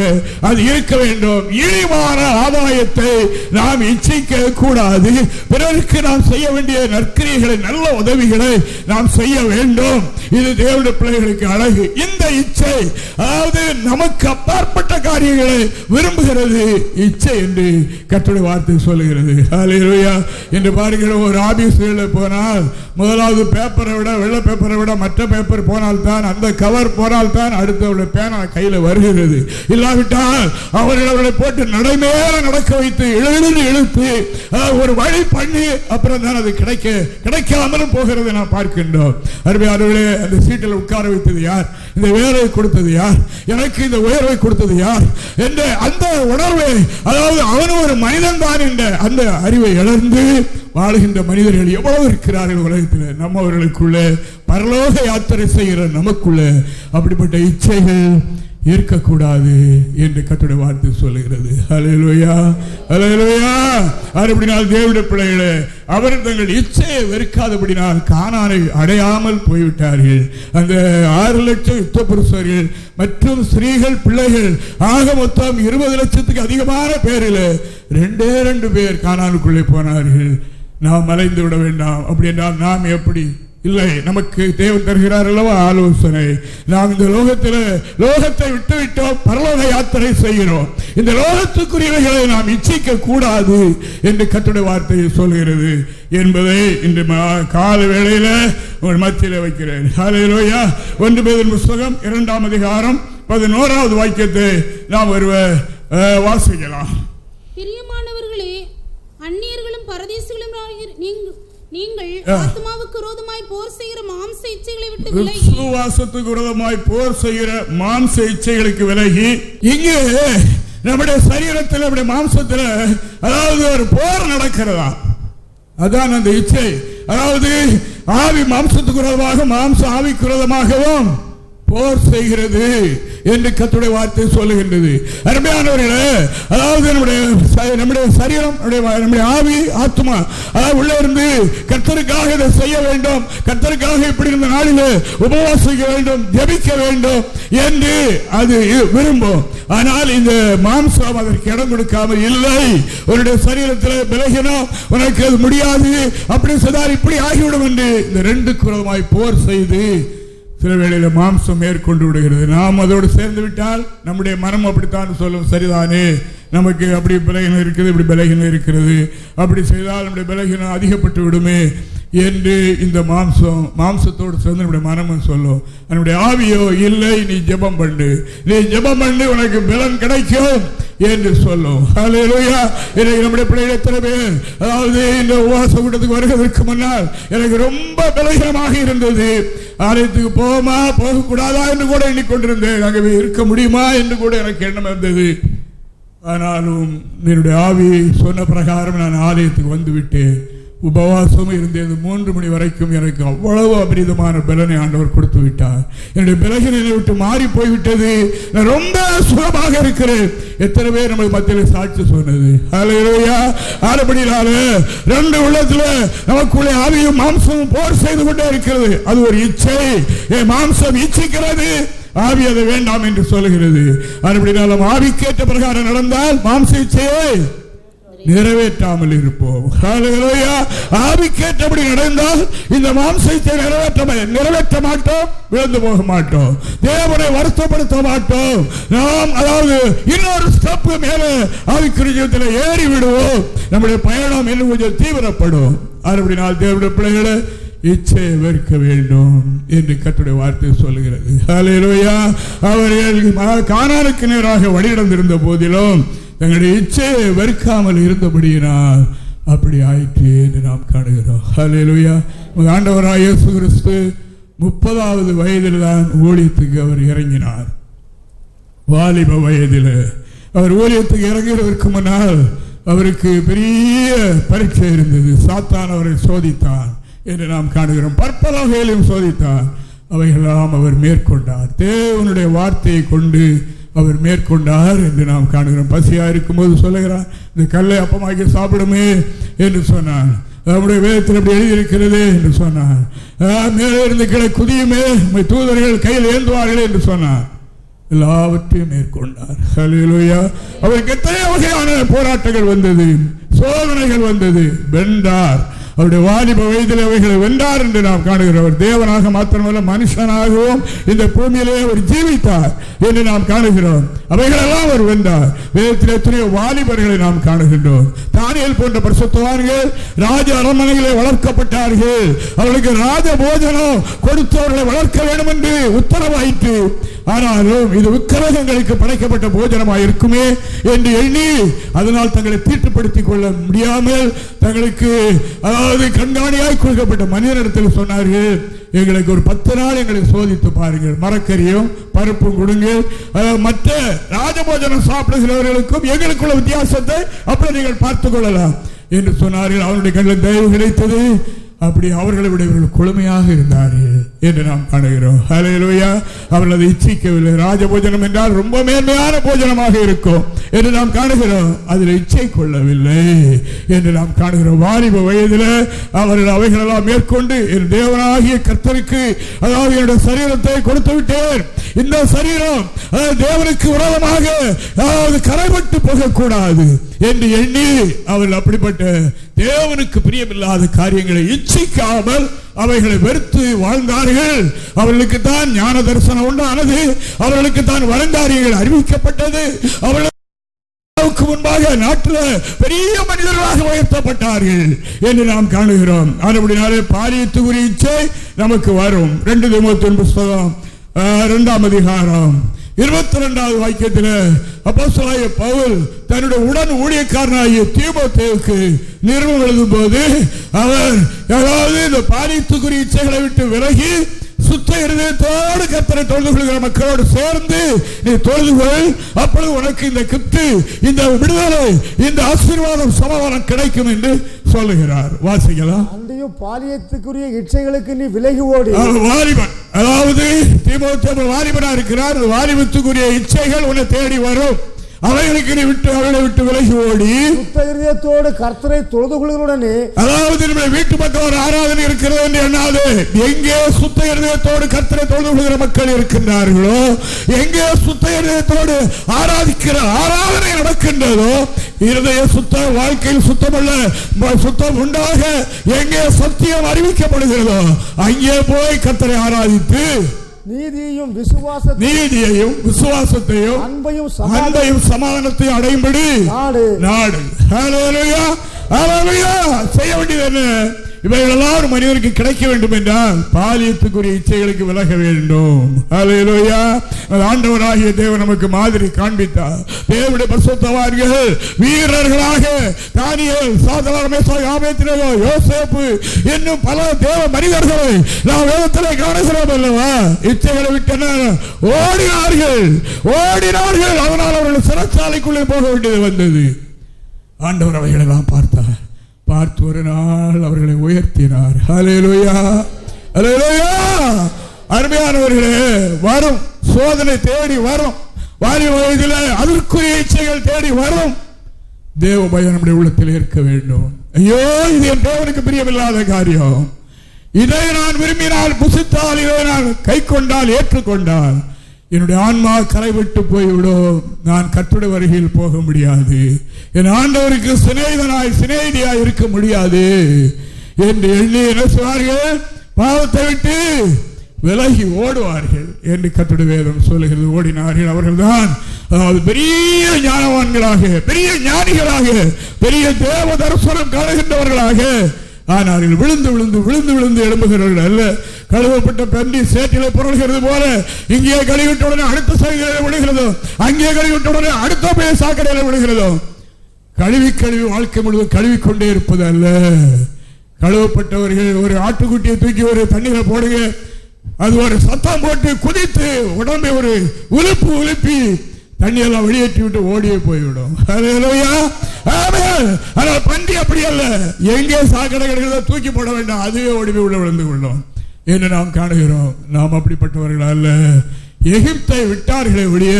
[SPEAKER 1] அது இருக்க வேண்டும். இழிவான ஆதாயத்தை நாம் இச்சிக்க கூடாது. பிறருக்கு நாம் செய்ய வேண்டிய நற்கிரியைகளை, நல்ல உதவிகளை நாம் செய்ய வேண்டும். இது தேவனுடைய பிள்ளைகளுக்கு அழகு. இந்த இச்சை அதாவது நமக்கு அப்பாற்பட்ட காரியங்களை விரும்புகிறது இச்சை என்று கர்த்தருடைய வார்த்தை சொல்லுகிறது. ஹல்லேலூயா. என்று பாருங்கள், ஒரு ஆபீஸ்ல போனால் முதலாவது பேப்பரை விட, வெள்ளை பேப்பரை விட மற்ற பேப்பர் போனால் தான், அந்த கவர் போனால் தான் அடுத்த பேனா கையில் வருகிறது. இல்லாவிட்டால் அவர்களை போட்டு நடைமேல நடக்க வைத்து இழுத்து ஒரு வழி பண்ணி அப்புறம் தான் அது கிடைக்காமலும் போகிறது நாம் பார்க்கின்றோம். அருமையானவர்களே, அந்த சீட்டில் உட்கார வைத்தது யார்? இந்த வேலையை கொடுத்தது யார்? எனக்கு இந்த உயர்வை கொடுத்தது யார் என்ற அந்த உணர்வை, அதாவது அவன் ஒரு மனிதன் தான் என்ற அந்த அறிவை இழந்து வாழ்கின்ற மனிதர்கள் எவ்வளவு இருக்கிறார்கள் உலகத்தில். நம்ம அவர்களுக்குள்ள பரலோக யாத்திரை செய்கிற நமக்குள்ள அப்படிப்பட்ட இச்சைகள் இருக்கக்கூடாது என்று கர்த்தருடைய வார்த்தை சொல்லுகிறது. ஹல்லேலூயா, ஹல்லேலூயா. அப்படினால் தேவனுடைய பிள்ளைகளே, அவர் தங்கள் இச்சையை வெறுக்காதபடினால் கானானை அடையாமல் போய்விட்டார்கள். அந்த 6 லட்சம் யுத்த புருஷர்கள் மற்றும் ஸ்திரீகள், பிள்ளைகள், ஆக மொத்தம் 20 லட்சத்துக்கு அதிகமான பேரில் 2 பேர் கானானுக்குள்ளே போனார்கள். நாம் மறைந்து விட வேண்டாம். அப்படி என்றால் நாம் எப்படி இல்லை, நமக்கு தேவன் தருகிறார் அல்லவா ஆலோசனை. நாம் இந்த லோகத்தை விட்டு விட்டோம், பரலோக யாத்திரை செய்கிறோம். இந்த லோகத்துக்குரியவைகளை நாம் இச்சிக்க கூடாது என்று கர்த்தருடைய வார்த்தை சொல்கிறது என்பதை இன்று கால வேளையில ஒரு மத்தியில வைக்கிறேன். ஹல்லேலூயா. 1 பேதுரு புத்தகம் 2ஆம் அதிகாரம் 11வது வாக்கியத்தை நாம் வாசிக்கலாம்.
[SPEAKER 3] பிரியமானவர்களே, அந்நியர்களும் பரதேசிகளும் நீங்கள் ஆத்மாவுக்கு விரோதமாய் போர் செய்கிற மாம்ச இச்சைகளை விட்டு விலகி,
[SPEAKER 1] விசுவாசத்துக்கு விரோதமாய் போர் செய்கிற மாம்ச இச்சைகளுக்கு விலகி, இங்கே நம்முடைய சரீரத்தில், நம்முடைய மாம்சத்தில் அதாவது ஒரு போர் நடக்கிறதா, அதான் அந்த இச்சை. அதாவது ஆவி மாம்சத்துக்கு விரோதமாக, மாம்ச ஆவிக்கு விரோதமாகவும் போர் செய்கிறது என்று கர்த்தருடைய வார்த்தை சொல்லுகின்றது. அருமையானவர்களே, அதாவது நம்முடைய சரீரம், நம்முடைய ஆவி, ஆத்மா, அதாவது உள்ள இருந்து கர்த்தருக்காக இதை செய்ய வேண்டும், கர்த்தருக்காக இப்படி இந்த நாளில் உபவாசிக்க வேண்டும், ஜெபிக்க வேண்டும் என்று அது விரும்பும். ஆனால் இந்த மாம்சம் அதற்கு இடம் கொடுக்காமல், இல்லை, உன்னுடைய சரீரத்தில் பலகீனம், உனக்கு அது முடியாது, அப்படி செய்தால் இப்படி ஆகிவிடும் என்று இந்த 2 விரோதமாய் போர் செய்து சில வேளையில் மாம்சம் மேற்கொண்டு விடுகிறது. நாம் அதோடு சேர்ந்து விட்டால் நம்முடைய மனம் அப்படித்தான் சொல்லும், சரிதானே நமக்கு அப்படி பலகீனம் இருக்குது, இப்படி பலகீனம் இருக்கிறது, அப்படி செய்தால் நம்முடைய பலகீனம் அதிகப்பட்டு விடுமே என்று இந்த மாம்சத்தோடு சேர்ந்து நம்முடைய மனமும் சொல்லும். நம்முடைய ஆவியோ இல்லை, நீ ஜெபம் பண்ணு, நீ ஜெபம் பண்ணு, உனக்கு பலன் கிடைக்கும் என்று சொல்லும். ஹல்லேலூயா. நம்முடைய பிள்ளைகள் எத்தனை பேர் அதாவது இந்த உபவாச கூட்டத்துக்கு வருவதற்கு முன்னால் எனக்கு ரொம்ப பலகீனமாக இருந்தது, ஆலயத்துக்கு போமா போகக்கூடாதா என்று கூட எண்ணிக்கொண்டிருந்தேன், அங்கே இருக்க முடியுமா என்று கூட எனக்கு எண்ணம் இருந்தது. ஆனாலும் என்னுடைய ஆவி சொன்ன பிரகாரம் நான் ஆலயத்துக்கு வந்துவிட்டேன். உபவாசம் இருந்தது 3 மணி வரைக்கும். எனக்கு அவ்வளவு அபரிதமான பலனை ஆண்டவர் கொடுத்து விட்டார். என்னுடைய பலகீனத்தை விட்டு மாறி போய்விட்டது. நான் ரொம்ப சுகமாக இருக்கிறேன். எத்தனை பேர் நமக்கு மத்தியில் சாட்சி சொன்னது. ஹல்லேலூயா. ஆனபடினால 2 உள்ளத்துல நமக்குள்ளே ஆவியும் மாம்சமும் போர் செய்து கொண்டே இருக்கிறது. அது ஒரு இச்சை. என் மாம்சம் இச்சிக்கிறது, ஆவி அதை வேண்டாம் என்று சொல்லுகிறது. அதுபடினாலும் ஆவி கேட்ட பிரகாரம் நடந்தால் மாம்ச இச்சையை நிறைவேற்றாமல் இருப்போம். ஹல்லேலூயா. ஆவி கேட்டபடி நடந்தால் இந்த மாம்சத்தை நிறைவேற்ற மாட்டோம், விழுந்து போக மாட்டோம், தேவனை வருத்தப்படுத்த மாட்டோம். நாம் அதாவது இன்னொரு ஸ்டெப் மேலே ஆவிக்குரிய ஜீவிதத்தில் ஏறி விடுவோம். நம்முடைய பயணம் இன்னும் கொஞ்சம் தீவிரப்படும். அப்படினால் தேவனுடைய பிள்ளைகளை இச்சையை வெறுக்க வேண்டும் என்று கர்த்தருடைய வார்த்தை சொல்லுகிறது. ஹல்லேலூயா. அவர்கள் கானானுக்கு நேராக வழிநடந்திருந்த போதிலும் தங்களுடைய இச்சையை வெறுக்காமல் இருந்தபடியினால் அப்படி ஆயிற்று என்று நாம் காணுகிறோம். ஹல்லேலூயா. ஆண்டவராகிய இயேசு கிறிஸ்து 30வது வயதில் தான் ஊழியத்துக்கு அவர் இறங்கினார். வாலிப வயதில் அவர் ஊழியத்துக்கு இறங்குவதற்கு முன்னால் அவருக்கு பெரிய பரீட்சை இருந்தது. சாத்தான் அவரை சோதித்தான் என்று நாம் காணுகிறோம். பற்பல வகையிலும் சோதித்தார். அவைகளெல்லாம் அவர் மேற்கொண்டார். தேவனுடைய வார்த்தையை கொண்டு அவர் மேற்கொண்டார் என்று நாம் காணுகிறோம். பசியா இருக்கும்போது சொல்லுகிறார், இந்த கல்லை அப்பமாக்கி சாப்பிடுமே என்று சொன்னார். நம்முடைய வேதத்தில் அப்படி எழுதியிருக்கிறது என்று சொன்னார். மேலே இருந்து கீழே குதியுமே, தூதர்கள் கையில் ஏந்துவார்கள் என்று சொன்னார். எல்லாவற்றையும் மேற்கொண்டார். ஹல்லேலூயா. அவருக்கு எத்தனை வகையான போராட்டங்கள் வந்தது, சோதனைகள் வந்தது, வென்றார். அவருடைய வாலிப வயதில் அவைகளை வென்றார் என்று நாம் காணுகிறோம். தேவனாக மாத்திரமல்ல மனுஷனாகவும் இந்த பூமியிலே அவர் ஜீவித்தார் என்று நாம் காணுகிறோம். அவைகளெல்லாம் அவர் வென்றார். வேதத்தில் எத்தனையோ வாலிபர்களை நாம் காணுகின்றோம். தானியேல் போன்ற பரிசுத்தவான்கள் ராஜ அரண்மனையிலே வளர்க்கப்பட்டார்கள். அவர்களுக்கு ராஜ போஜனம் கொடுத்தவர்களை வளர்க்க வேண்டும் என்று உத்தரவாயிற்று. ஆனாலும் இது விக்கிரகங்களுக்கு படைக்கப்பட்ட போஜனமாக இருக்குமே என்று எண்ணி அதனால் தங்களை தீட்டுப்படுத்திக் கொள்ள முடியாமல் தங்களுக்கு அதாவது கண்காணியாய் கொடுக்கப்பட்ட மனிதனிடத்தில் சொன்னார்கள், எங்களுக்கு ஒரு 10 நாள் எங்களை சோதித்து பாருங்கள், மரக்கறியும் பருப்பும் கொடுங்க, மற்ற ராஜபோஜனம் சாப்பிடுகிறவர்களுக்கும் எங்களுக்குள்ள வித்தியாசத்தை அப்படி நீங்கள் பார்த்துக் கொள்ளலாம் என்று சொன்னார்கள். அவருடைய கண்ணில் தயவு கிடைத்தது. அப்படி அவர்களை விட இவர்கள் கொழுமையாக இருந்தார்கள் என்று நாம் காணுகிறோம். ஹல்லேலூயா. அவர்கள் அதை இச்சிக்கவில்லை. ராஜபோஜனம் என்றால் ரொம்ப மேன்மையான போஜனமாக இருக்கும் என்று நாம் காணுகிறோம். அதில் இச்சை கொள்ளவில்லை என்று நாம் காணுகிறோம். வாலிப வயதில் அவர்கள் அவைகளெல்லாம் மேற்கொண்டு என் தேவனாகிய கர்த்தருக்கு அதாவது என்னுடைய சரீரத்தை கொடுத்து விட்டேன், இந்த சரீரம் தேவனுக்கு விரோதமாக அதாவது கரைபட்டு போகக்கூடாது என்று எண்ணி அவர்கள் அப்படிப்பட்ட தேவனுக்கு பிரியமில்லாத காரியங்களை இச்சிக்காமல் அவைகளை வெறுத்து வாழ்ந்தார்கள். அவர்களுக்கு தான் ஞான தரிசனம் உண்டானது, அவர்களுக்கு தான் வரங்காரியங்கள் அறிவிக்கப்பட்டது. அவர்களுக்கு முன்பாக நாட்டில் பெரிய மனிதர்களாக உயர்த்தப்பட்டார்கள் என்று நாம் காணுகிறோம். அதுபடினாலே பாரியத்துக்குரிய இச்சை நமக்கு வரும். 2 தீமோத்தேயு புத்தகம் 2ஆம் அதிகாரம் 22வது வாக்கியத்தில் அப்போஸ்தலனாகிய பவுல் தன்னுடைய உடன் ஊழியக்காரனாகிய தீமோத்தேயுவுக்கு நிருபம் எழுதும் போது அவர் அதாவது இந்த பாரியத்துக்குரிய இச்சைகளை விட்டு விலகி சுத்த இருதயத்தோடு கர்த்தரை தொழுது கொள்கிற மக்களோடு சேர்ந்து நீ தொழுது கொள், அப்பொழுது உனக்கு இந்த கிஃப்ட், இந்த விடுதலை, இந்த ஆசீர்வாதம், சமாதானம் கிடைக்கும் என்று சொல்லுகிறார். வாசிக்கலாம்.
[SPEAKER 2] அன்றையும் பாலியத்துக்குரிய இச்சைகளுக்கு நீ விலகி ஓடி.
[SPEAKER 1] வாலிபன் அதாவது தீமோத்தேயு வாலிபனா இருக்கிறார். வாலிபத்துக்குரிய இச்சைகள் உன்னை தேடி வரும். அவைகளுக்கு நீ விட்டு அவளை விட்டு விலகி ஓடி
[SPEAKER 2] சுத்த இருதயத்தோடு கர்த்தரை தொழுது கொள்கிறவுடனே
[SPEAKER 1] அதாவது நம்முடைய வீட்டு பக்கம் ஒரு ஆராதனை இருக்கிறது என்று எண்ணாது. எங்கே சுத்த இருதயத்தோடு கர்த்தரை தொழுது கொள்கிற மக்கள் இருக்கின்றார்களோ, எங்கே சுத்த இருதயத்தோடு ஆராதிக்கிற ஆராதனை நடக்கின்றதோ, இருதய சுத்த வாழ்க்கையில் சுத்தமல்ல சுத்தம் உண்டாக எங்கே சத்தியம் அறிவிக்கப்படுகிறதோ அங்கே போய் கர்த்தரை ஆராதித்து
[SPEAKER 2] நீதியையும்
[SPEAKER 1] விசுவாசத்தையும் அன்பையும் சமாதானத்தையும் அடையும்படி நாடு. ஹல்லேலூயா, ஹல்லேலூயா. செய்ய வேண்டியது என்ன? இவைகள் எல்லாரும் மனிதருக்கு கிடைக்க வேண்டும் என்றால் பாலியத்துக்குரிய இச்சைகளுக்கு விலக வேண்டும். ஹல்லேலூயா. ஆண்டவராகிய தேவன் நமக்கு மாதிரி காண்பித்தார். தேவனுடைய பரிசுத்தவான்கள் வீரர்களாக தானியேல், சாத்ராக், மேஷாக், ஆபேத்நேகோ, யோசேப்பு இன்னும் பல தேவ மனிதர்களை நாம் வேதத்திலே காணுகிறோம் அல்லவா? இச்சைகளை விட்டு ஓடினார்கள். அதனால் அவர்கள் சிறைச்சாலைக்குள்ளே போக வேண்டியது வந்தது. ஆண்டவர் அவைகளை எல்லாம் பார்த்து ஒரு நாள் அவர்களை உயர்த்தினார். ஹல்லேலூயா, ஹல்லேலூயா. அருமையானவர்களே, வரும் சோதனை தேடி வரும், வாலிப வயதில் அதற்குரிய இச்சைகள் தேடி வரும். தேவ பயம் நம்முடைய உள்ளத்தில் இருக்க வேண்டும். ஐயோ, இது என் தேவனுக்கு பிரியமில்லாத காரியம், இதை நான் விரும்பினால் புசித்தால், இதை நான் கை கொண்டால் ஏற்றுக்கொண்டால் என்னுடைய ஆன்மா கரைவிட்டு போய்விடும், நான் கர்த்தருடைய வருகையில் போக முடியாது, என் ஆண்டவருக்கு சிநேகிதியாய் இருக்க முடியாது என்று எண்ணி என்ன செய்வார்கள்? பாவத்தை விட்டு விலகி ஓடுவார்கள் என்று கர்த்தருடைய வேதம் சொல்லுகிறது. ஓடினார்கள். அவர்கள் தான் பெரிய ஞானவான்களாக, பெரிய ஞானிகளாக, பெரிய தேவ தரிசனம் காணுகின்றவர்களாக ஆனார்கள். விழுந்து எழும்புகிறவர்கள் அல்ல. கழுவப்பட்ட பன்றி சேற்றிலே புரள்கிறது போல இங்கே கழுவிட்டவுடனே அடுத்த சாக்கடையில விழுகிறதோ, அங்கே கழுவிட்டவுடனே அடுத்த போய் சாக்கடையில விழுகிறதோ. கழுவி வாழ்க்கை முழுவதும் கழுவிக்கொண்டே இருப்பது அல்ல. கழுவப்பட்டவர்கள் ஒரு ஆட்டுக்குட்டியை தூக்கி ஒரு தண்ணீரை போடுங்க, அது ஒரு சத்தம் போட்டு குதித்து உடம்பை ஒரு உலுப்பி தண்ணியெல்லாம் வெளியேற்றி விட்டு ஓடியே போய்விடும். பன்றி அப்படி அல்ல, எங்கே சாக்கடை கிடைக்கிறதோ தூக்கி போட வேண்டாம், அதுவே ஓடி போய் உள்ள விழுந்து கொள்ளும் என்று நாம் காணுகிறோம். நாம் அப்படிப்பட்டவர்கள் அல்ல. எகிப்தை விட்டார்களே ஒழிய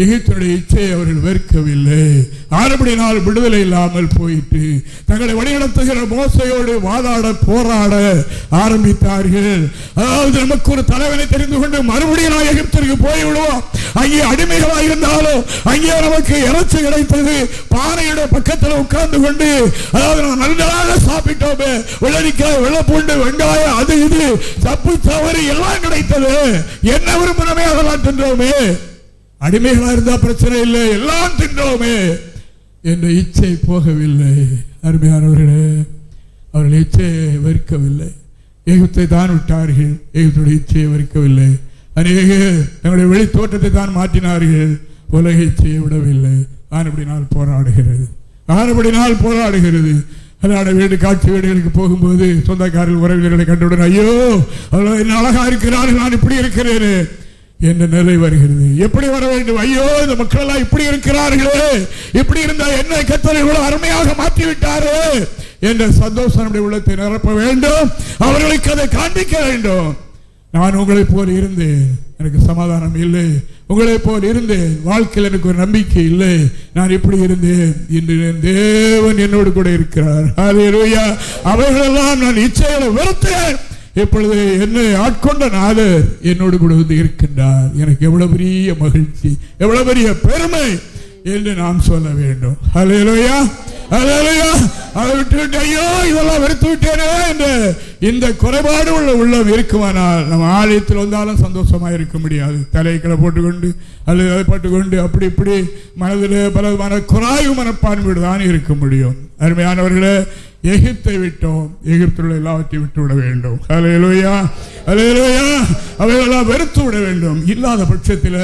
[SPEAKER 1] எகிப்தினுடைய இச்சையை அவர்கள் வெறுக்கவில்லை. ஆறுபடினால் விடுதலை இல்லாமல் போயிட்டு தங்களை வழிநடத்துகிற மோசையோடு போராட ஆரம்பித்தார்கள். அதாவது நமக்கு ஒரு தலைவனை தெரிந்து கொண்டு மறுபடியும் நான் எகிப்திற்கு போய்விடுவோம், அங்கே அடிமைகளாக இருந்தாலும் அங்கே நமக்கு இறைச்சி கிடைத்தது, பானையுடைய பக்கத்தில் உட்கார்ந்து கொண்டு அதாவது நாம் நன்றாக சாப்பிட்டோமே, வெள்ளரிக்காய், வெள்ளப்பூண்டு, வெங்காயம், அது இது சப்பு சவரி எல்லாம் கிடைத்தது, என்ன விரும்பினமே அதெல்லாம் தின்றோமே, அடிமைகளா இருந்தா பிரச்சனை இல்லை, எல்லாம் தின்றோமே என்ற இச்சை போகவில்லை. அருமையானவர்களே, அவர்கள் இச்சையை வெறுக்கவில்லை. எகிப்தை தான் விட்டார்கள், எகிப்துடைய இச்சையை வெறுக்கவில்லை. அநேக தங்களுடைய வெளி தோற்றத்தை தான் மாற்றினார்கள், உலக இச்சையை விடவில்லை. ஆனபடினால் போராடுகிறது. அதனால வீடு காட்சி வீடுகளுக்கு போகும்போது சொந்தக்காரர்கள் உறவினர்களை கண்டவுடன் ஐயோ என்ன அழகா இருக்கிறார்கள், நான் இப்படி இருக்கிறேன் என்ற நிலை வருகிறது. எப்படி வர வேண்டும்? ஐயோ இந்த மக்கள் எல்லாம் இப்படி இருக்கிறார்களே, இப்படி இருந்தா என்ன கர்த்தர் இவ்வளவு அருமையாக மாற்றிவிட்டாரு என்ற சந்தோஷம் நம்முடைய உள்ளத்தை நிரப்ப வேண்டும். அவர்களுக்கு அதை காண்பிக்க வேண்டும். நான் உங்களை போல் இருந்தேன், எனக்கு சமாதானம் இல்லை, உங்களை போல் இருந்தேன், வாழ்க்கையில் எனக்கு ஒரு நம்பிக்கை இல்லை, நான் இப்படி இருந்தேன், இன்று தேவன் என்னோடு கூட இருக்கிறார். ஹல்லேலூயா. அவைகளெல்லாம் நான் இச்சைகளை வெறுத்தேன், இப்பொழுது என்னை ஆட்கொண்ட நாதர் என்னோடு கூட வந்து இருக்கின்றார். எனக்கு எவ்வளவு பெரிய மகிழ்ச்சி, எவ்வளவு பெரிய பெருமை என்று நாம் சொல்ல வேண்டும். ஹல்லேலூயா, ஹல்லேலூயா. அதை விட்டு ஐயோ இதெல்லாம் வெறுத்து விட்டேனே என்று இந்த குறைபாடு உள்ள உள்ளம் இருக்குமானால் நம்ம ஆலயத்தில் வந்தாலும் சந்தோஷமாக இருக்க முடியாது. தலைகளை போட்டுக்கொண்டு அல்லது அதை போட்டுக்கொண்டு அப்படி இப்படி மனதில் பல குறாய்வு மனப்பான்மையோடு தான் இருக்க முடியும். அருமையானவர்களே, எகிப்தை விட்டோம், எகிப்தில் எல்லாவற்றையும் விட்டு விட வேண்டும். ஹல்லேலூயா, ஹல்லேலூயா. அவைகளெல்லாம் வெறுத்து விட வேண்டும். இல்லாத பட்சத்தில்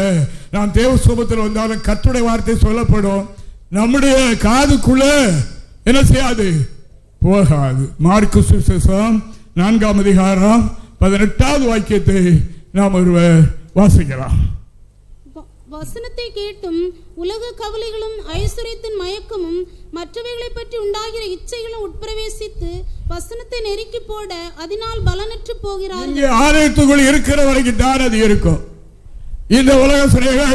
[SPEAKER 1] நாம் தேவ சமூகத்தில் வந்தாலும் கர்த்தருடைய வார்த்தை சொல்லப்படும், நம்முடைய காதுக்குள்ள என்ன செய்யாது, போகாது. மார்க்கு சுவிசேஷம் 4ஆம் அதிகாரம் 18வது வாக்கியத்தை நாம் ஒருவர் வாசிக்கலாம்.
[SPEAKER 3] வசனத்தை கேட்டும் உலக கவலைகளும் ஐஸ்வர்யத்தின் மயக்கமும் மற்றவைகளை பற்றி உண்டாகிற இச்சைகளும் உட்பிரவேசித்து வசனத்தை நெருக்கி போட அதனால் பலனற்று போகிறார்கள்.
[SPEAKER 1] ஆலயத்துக்குள் இருக்கிற வரைக்கும் தான் அது இருக்கும். இந்த உலக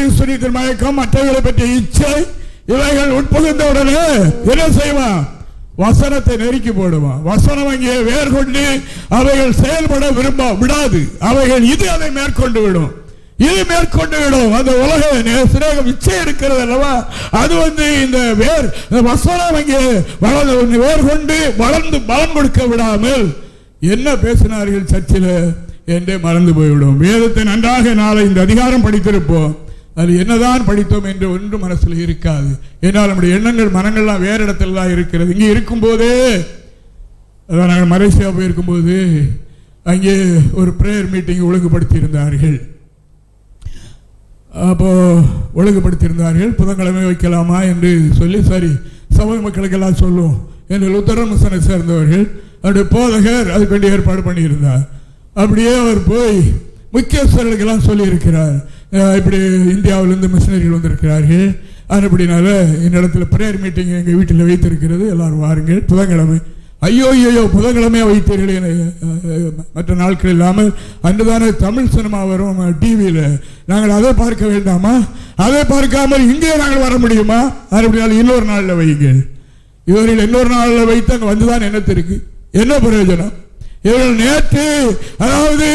[SPEAKER 1] ஐஸ்வர்யத்தின் மயக்கம், மற்றவைகளை பற்றிய இச்சை, இவைகள் உட்புகுந்த உடனே என்ன செய்வான்? வசனத்தை நெருக்கி போடுவான். வசனம் அங்கே வேர் கொண்டு அவைகள் செயல்பட விடாது. அவைகள் இது அதை மேற்கொண்டு விடும், இது மேற்கொண்டு விடும். அந்த உலக சிநேகம் இச்சை இருக்கிறது அல்லவா, அது இந்த வேர் வசனம் அங்கே வேர் கொண்டு வளர்ந்து பலன் கொடுக்க விடாமல் என்ன பேசினார்கள் சர்ச்சில்? என்றே மறந்து போய்விடும். வேதத்தை நன்றாக நாளை இந்த அதிகாரம் படித்திருப்போம், அது என்னதான் படித்தோம் என்று ஒன்றும் மனசில் இருக்காது. ஏன்னால் நம்முடைய எண்ணங்கள் மனங்கள்லாம் வேறு இடத்துல தான் இருக்கிறது. இங்கே இருக்கும்போதே, அதான் நாங்கள் மலேசியா போயிருக்கும்போது அங்கே ஒரு ப்ரேயர் மீட்டிங் ஒழுங்குபடுத்தியிருந்தார்கள். அப்போ ஒழுங்குபடுத்தியிருந்தார்கள், புதன்கிழமை வைக்கலாமா என்று சொல்லி, சரி சபை மக்களுக்கெல்லாம் சொல்லுவோம் என்று லுத்தரன் மிஷனை சேர்ந்தவர்கள் அவருடைய போதகர் அதுக்கு வேண்டிய ஏற்பாடு பண்ணியிருந்தார். அப்படியே அவர் போய் முக்கியஸ்தர்களுக்கெல்லாம் சொல்லியிருக்கிறார், இப்படி இந்தியாவிலிருந்து மிஷனரிகள் வந்திருக்கிறார்கள், அப்படினால என்னிடத்தில் ப்ரேயர் மீட்டிங் எங்கள் வீட்டில் வைத்திருக்கிறது, எல்லாரும் வாருங்கள் புதன்கிழமை. ஐயோ ஐயோ புதன்கிழமையா வைத்தீர்கள், மற்ற நாட்கள் இல்லாமல் அன்றுதானே தமிழ் சினிமா வரும் டிவியில், நாங்கள் அதை பார்க்க வேண்டாமா? அதை பார்க்காமல் இங்கே நாங்கள் வர முடியுமா? அப்படினால இன்னொரு நாளில் வையுங்கள். இவர்கள் இன்னொரு நாளில் வைத்து அங்கே வந்துதான் என்னத்திற்கு என்ன பிரயோஜனம்? இவர்கள் நேற்று, அதாவது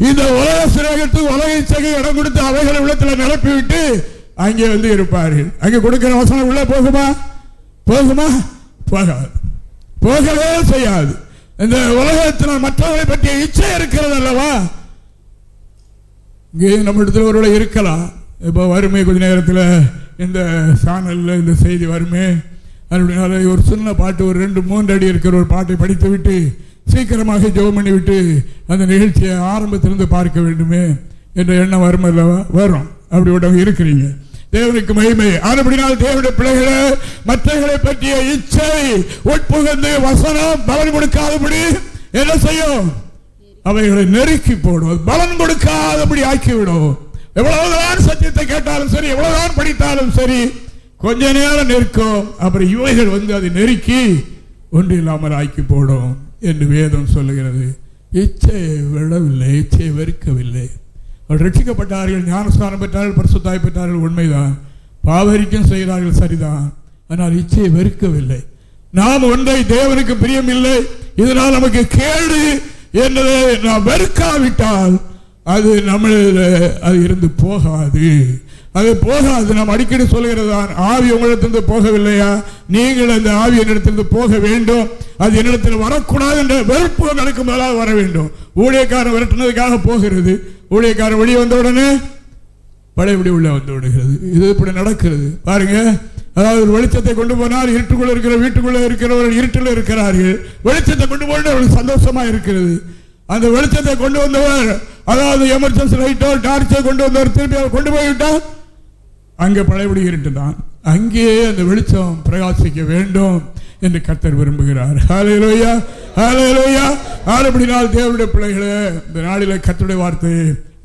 [SPEAKER 1] இந்த உலக சிறகத்துக்கு உலக இச்சைக்கு இடம் கொடுத்து அவைகளை உள்ளத்தில் நிரப்பிவிட்டு அங்கே வந்து இருப்பார்கள். அங்கே கொடுக்கிற வசனம் உள்ள போகுமா? போகுமா? போகாது, போகவே செய்யாது. இந்த உலகத்தினால் மற்றவர்களை பற்றிய இச்சை இருக்கிறது அல்லவா? இங்கே நம்ம இடத்துல ஒருவேளை இருக்கலாம். இப்போ வருமே கொஞ்ச நேரத்தில் இந்த சேனலில் இந்த செய்தி வருமே, அப்படினால ஒரு சின்ன பாட்டு, ஒரு 2-3 அடி இருக்கிற ஒரு பாட்டை படித்து விட்டு சீக்கிரமாக ஜெபம் பண்ணி விட்டு அந்த நிகழ்ச்சியை ஆரம்பத்திலிருந்து பார்க்க வேண்டுமே என்ற எண்ணம் வரும் அல்லவா? வரும். அப்படி விட்டவங்க இருக்கிறீங்க. தேவனுக்கு மகிமை. அப்படினால் தேவனுடைய பிள்ளைகளை மற்றவர்களை பற்றிய இச்சை உட்புகந்து வசனம் பலன் கொடுக்காதபடி என்ன செய்யும்? அவைகளை நெருக்கி போடும், பலன் கொடுக்காதபடி ஆக்கிவிடும். எவ்வளவுதான் சத்தியத்தை கேட்டாலும் சரி, எவ்வளவுதான் படித்தாலும் சரி, கொஞ்ச நேரம் நிற்கும், அப்புறம் இவைகள் வந்து அதை நெருக்கி ஒன்று இல்லாமல் ஆக்கி போடும் என்று வேதம் சொல்லுகிறது. இச்சையை விடவில்லை, இச்சையை வெறுக்கவில்லை. அவர்கள் ரட்சிக்கப்பட்டார்கள், ஞானஸ்தானம் பெற்றார்கள், பரிசுத்தாய் பெற்றார்கள், உண்மைதான். பாவரிக்கும் செய்கிறார்கள், சரிதான். ஆனால் இச்சையை வெறுக்கவில்லை. நாம் ஒன்றை தேவனுக்கு பிரியமில்லை, இதனால் நமக்கு கேடு என்பதை நாம் வெறுக்காவிட்டால் அது நம்மளில் அது இருந்து போகாது, அது போகாது. நாம் அடிக்கடி சொல்கிறதான், ஆவி உங்களிடத்திலிருந்து போகவில்லையா? நீங்கள் அந்த ஆவி என்னிடத்திலிருந்து போக வேண்டும், அது என்னிடத்தில் வரக்கூடாது என்ற வெறுப்பு உங்களுக்கு முதலாக வர வேண்டும். ஊழியக்காரன் விரட்டினதுக்காக போகிறது, ஊழியக்காரன் வெளியே வந்த உடனே பழையபடி உள்ள வந்து விடுகிறது. இது இப்படி நடக்கிறது பாருங்க. அதாவது ஒரு வெளிச்சத்தை கொண்டு போனால் இருட்டுக்குள்ள இருக்கிற வீட்டுக்குள்ள இருக்கிறவர்கள் இருட்டில் இருக்கிறார்கள், வெளிச்சத்தை கொண்டு போன அவர்களுக்கு சந்தோஷமா இருக்கிறது. அந்த வெளிச்சத்தை கொண்டு வந்தவர், அதாவது எமர்ஜென்சி லைட்டோ டார்ச்சை கொண்டு வந்தவர் திருப்பி அவர் கொண்டு போய்விட்டார், அங்கே பழையபடி இருட்டு தான். அங்கே அந்த வெளிச்சம் பிரகாசிக்க வேண்டும் என்று கர்த்தர் விரும்புகிறார். ஹல்லேலூயா, ஹல்லேலூயா. அப்படினால் தேவனுடைய பிள்ளைகளே, இந்த நாளில் கர்த்தருடைய வார்த்தை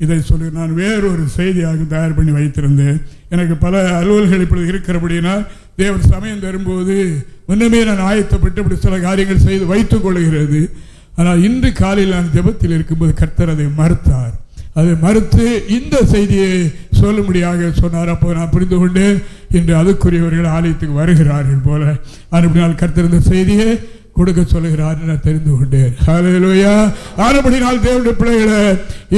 [SPEAKER 1] இதை சொல்லி நான் வேறொரு செய்தியாக தயார் பண்ணி வைத்திருந்தேன். எனக்கு பல அலுவல்கள் இப்படி இருக்கிறபடினால் தேவன் சமயம் தரும்போது முன்னமே நான் ஆயத்தப்பட்டு இப்படி சில காரியங்கள் செய்து வைத்துக் கொள்கிறது. ஆனால் இன்று காலையில் நான் ஜெபத்தில் இருக்கும்போது கர்த்தர் அதை மறுத்தார். அதை மறுத்து இந்த செய்தியை சொல்லும்படியாக சொன்னார். அப்போ நான் புரிந்து கொண்டேன், இன்று அதுக்குரியவர்கள் ஆலயத்துக்கு வருகிறார்கள் போல. அப்படினால் கர்த்தர் இந்த செய்தியை கொடுக்க சொல்லுகிறார் நான் தெரிந்து கொண்டேன். ஹல்லேலூயா. ஆனபடினால் தேவனுடைய பிள்ளைகளை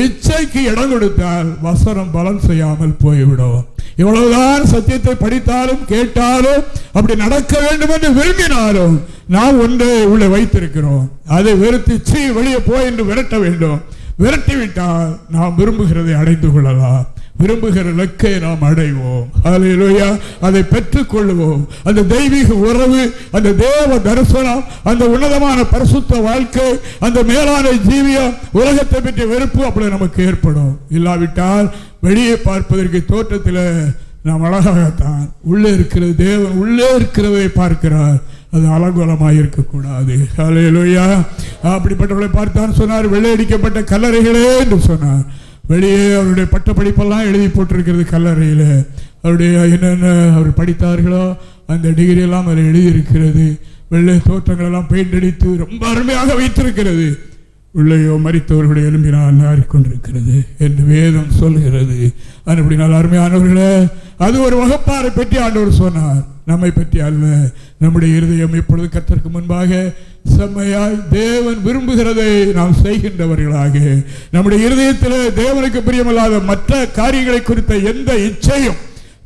[SPEAKER 1] இச்சைக்கு இடம் கொடுத்தால் வசனம் பலன் செய்யாமல் போய்விடும். எவ்வளவுதான் சத்தியத்தை படித்தாலும் கேட்டாலும் அப்படி நடக்க வேண்டும் என்று விரும்பினாலும் நாம் ஒன்றை உள்ளே வைத்திருக்கிறோம், அதை வெறுத்து வெளியே போய் என்று விரட்ட வேண்டும். விரட்டிவிட்டால் நாம் விரும்புகிறதை அடைந்து கொள்ளலாம், விரும்புகிற இலக்கை நாம் அடைவோம். ஹல்லேலூயா. அதை பெற்றுக் கொள்வோம். அந்த தெய்வீக உறவு, அந்த தேவ தரிசனம், அந்த உன்னதமான பரிசுத்த வாழ்க்கை, அந்த மேலான ஜீவியம், உலகத்தை பற்றிய வெறுப்பு அப்படி நமக்கு ஏற்படும். இல்லாவிட்டால் வெளியே பார்ப்பதற்கு தோற்றத்தில் நாம் அழகாகத்தான், உள்ளே இருக்கிறது தேவன் உள்ளே இருக்கிறதை பார்க்கிறார், அது அலங்கோலமாக இருக்கக்கூடாது. ஹல்லேலூயா. அப்படிப்பட்டவர்களை பார்த்தான் சொன்னார், வெள்ளையடிக்கப்பட்ட கல்லறைகளே என்று சொன்னார். வெளியே அவருடைய பட்ட படிப்பெல்லாம் எழுதி போட்டிருக்கிறது கல்லறையில். அவருடைய என்னென்ன அவர் படித்தார்களோ அந்த டிகிரி எல்லாம் அதில் எழுதியிருக்கிறது. வெள்ளை தோற்றங்கள் எல்லாம் பெயிண்ட் அடித்து ரொம்ப அருமையாக வைத்திருக்கிறது. உள்ளேயோ மரித்தவர்களுடைய எலும்பினால் நாறிக்கொண்டிருக்கிறது என்று வேதம் சொல்கிறது. அப்படினால் அருமையானவர்களே, அது ஒரு வகுப்பாரை பற்றி ஆண்டவர் சொன்னார், நம்மை பற்றி அல்ல. நம்முடைய இருதயம் இப்பொழுது கர்த்தருக்கு முன்பாக செம்மையாய் தேவன் விரும்புகிறதை நாம் செய்கின்றவர்களாக, நம்முடைய இருதயத்தில் தேவனுக்கு பிரியமில்லாத மற்ற காரியங்களை குறித்த எந்த இச்சையும்,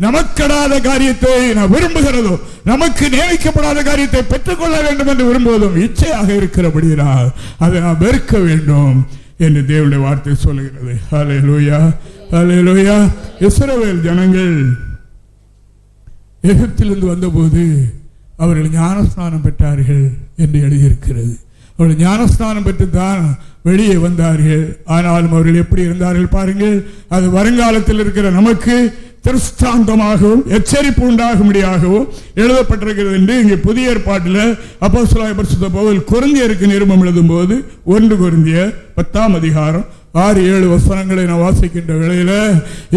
[SPEAKER 1] நமக்கடாத காரியத்தை நாம் விரும்புகிறதோ, நமக்கு நியமிக்கப்படாத காரியத்தை பெற்றுக்கொள்ள வேண்டும் என்று விரும்புவதும் இச்சையாக இருக்கிறபடியால் அதை நாம் வெறுக்க வேண்டும். என்று தேவனுடைய வார்த்தை சொல்லுகிறது. ஹல்லேலூயா, ஹல்லேலூயா. இஸ்ரவேல் ஜனங்கள் எகிப்திலிருந்து வந்தபோது அவர்கள் ஞானஸ்நானம் பெற்றார்கள் என்று எழுதியிருக்கிறது. அவர்கள் ஞானஸ்நானம் பெற்று தான் வெளியே வந்தார்கள். ஆனாலும் அவர்கள் எப்படி இருந்தார்கள் பாருங்கள். அது வருங்காலத்தில் இருக்கிற நமக்கு திருஷ்டாந்தமாகவும் எச்சரிப்பு உண்டாகும்படியாகவும் எழுதப்பட்டிருக்கிறது என்று இங்கே புதிய ஏற்பாட்டில் அப்போஸ்தலனாகிய பரிசுத்த பவுல் கொரிந்தியருக்கு நிருபம் எழுதும் போது 1 கொரிந்தியர் 10ஆம் அதிகாரம் 6-7 வசனங்களை நாம் வாசிக்கின்ற வேளையில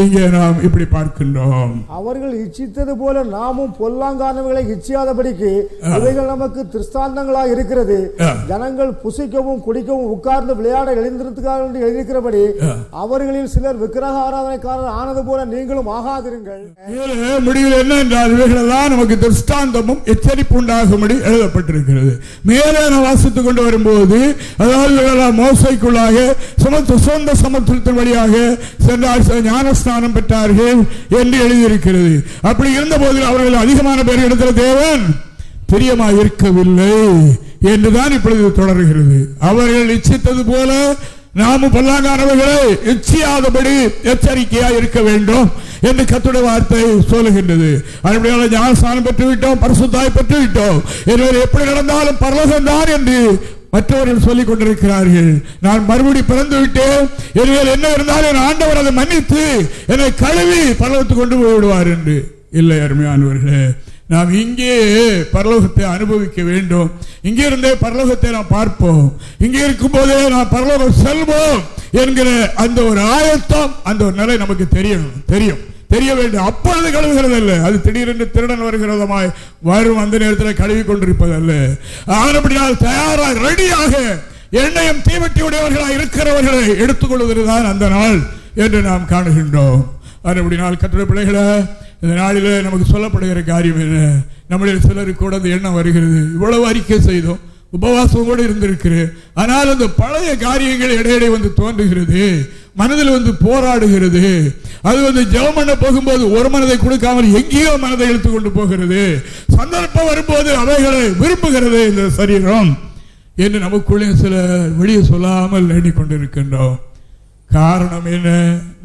[SPEAKER 1] இங்கே நாம் இப்படி பார்க்கின்றோம்.
[SPEAKER 2] அவர்கள் இச்சித்தது போல நாமும் பொல்லாங்கானவைகளை இச்சியாதபடிக்கு இவைகள் நமக்கு திருஷ்டாந்தங்களாக இருக்கிறது. ஜனங்கள் புசிக்கவும் குடிக்கவும் உட்கார்ந்து விளையாட எழுந்திருக்கிறார்கள் என்று எழுதியிருக்கிறபடி அவர்களில் சிலர் விக்கிரக ஆராதனைக்காரர் ஆனது போல நீங்களும் ஆகாதிருங்கள்.
[SPEAKER 1] முடிவில் என்ன என்றால் இவைகளெல்லாம் நமக்கு திருஷ்டாந்தமும் எச்சரிப்பு உண்டாகும்படி எழுதப்பட்டிருக்கிறது. மேலே நான் வாசித்துக் கொண்டு வரும்போது அதாவது மோசைக்குள்ளாக சொந்த சமுத்திரத்தின் வழியாக சென்றார், ஞானஸ்நானம் பெற்றார்கள் என்று எழுதியிருக்கிறது. அப்படி இருந்த போதில் அவர்கள் அதிகமான பேர் இடத்துல தேவன் பிரியமாக இருக்கவில்லை என்றுதான் இப்பொழுது தொடர்கிறது. அவர்கள் இச்சித்தது போல நாமும் பொல்லாங்கானவைகளை இச்சியாதபடி எச்சரிக்கையாக இருக்க வேண்டும் என்று கர்த்தருடைய வார்த்தை சொல்லுகின்றது. அப்படியால் ஞானஸ்நானம் பெற்றுவிட்டோம், பரிசுத்தாய் பெற்றுவிட்டோம், எனவே எப்படி நடந்தாலும் பரலோகம் தான் என்று மற்றவர்கள் சொல்லிக் கொண்டிருக்கிறார்கள். நான் மறுபடி பிறந்து விட்டேன், எனவே என்ன இருந்தாலும் என் ஆண்டவர் அதை மன்னித்து என்னை கழுவி பரலோகத்துக்கு கொண்டு போய் விடுவார் என்று. இல்லை அருமையானவர்களே, நாம் இங்கே பரலோகத்தை அனுபவிக்க வேண்டும். இங்கே இருந்தே பரலோகத்தை நாம் பார்ப்போம், இங்கே இருக்கும் போதே நாம் பரலோகம் செல்வோம் என்கிற அந்த ஒரு ஆயத்தம், அந்த ஒரு நிலை நமக்கு தெரிய வேண்டும். அப்பொழுது கழுவுகிறது அல்ல, அது திடீரென்று திருடன் வருகிறதமாய் வரும் அந்த நேரத்தில் கழுவி கொண்டிருப்பதல்ல. ஆனபடியால் தயாராக ரெடியாக எண்ணெயும் தீவட்டி உடையவர்களாக இருக்கிறவர்களை எடுத்துக்கொள்வதுதான் அந்த நாள் என்று நாம் காணுகின்றோம். ஆனபடியால் கர்த்தருடைய பிள்ளைகளை, இந்த நாளில் நமக்கு சொல்லப்படுகிற காரியம் என்ன? நம்மளில் சிலருக்கு கூட அந்த எண்ணம் வருகிறது. இவ்வளவு அறிக்கை செய்தோம், உபவாசம் கூட இருந்திருக்கிறேன், ஆனால் அந்த பழைய காரியங்கள் இடையிடையே வந்து தோன்றுகிறது, மனதில் வந்து போராடுகிறது. அது வந்து ஜெபம் பண்ண போகும்போது ஒரு மனதை கொடுக்காமல் எங்கேயோ மனதை இழுத்து கொண்டு போகிறது. சந்தர்ப்பம் வரும்போது அவைகளை விரும்புகிறது இந்த சரீரம் என்று நமக்குள்ளே சில வெளியே சொல்லாமல் எண்ணிக்கொண்டிருக்கின்றோம். காரணம் என்ன?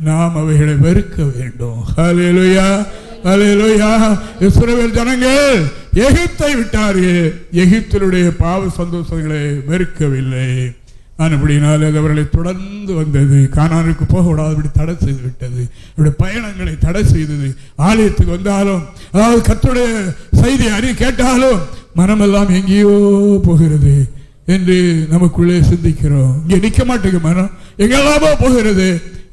[SPEAKER 1] நாம் அவைகளை வெறுக்க வேண்டும். ஹல்லேலூயா, ஹல்லேலூயா. இஸ்ரவேல் ஜனங்கள் எகிப்தை விட்டார்கள், எகிப்தினுடைய பாவ சந்தோஷங்களை வெறுக்கவில்லை. அப்படினால் அது அவர்களை தொடர்ந்து வந்தது. கானானுக்கு போக விடாதபடி தடை செய்து விட்டது, அவருடைய பயணங்களை தடை செய்தது. ஆலயத்துக்கு வந்தாலும், அதாவது கர்த்தருடைய செய்தி கேட்டாலும் மனமெல்லாம் எங்கேயோ போகிறது என்று நமக்குள்ளே சிந்திக்கிறோம். இங்கே நிற்க மாட்டேங்க, மனம் எங்கெல்லாமோ போகிறது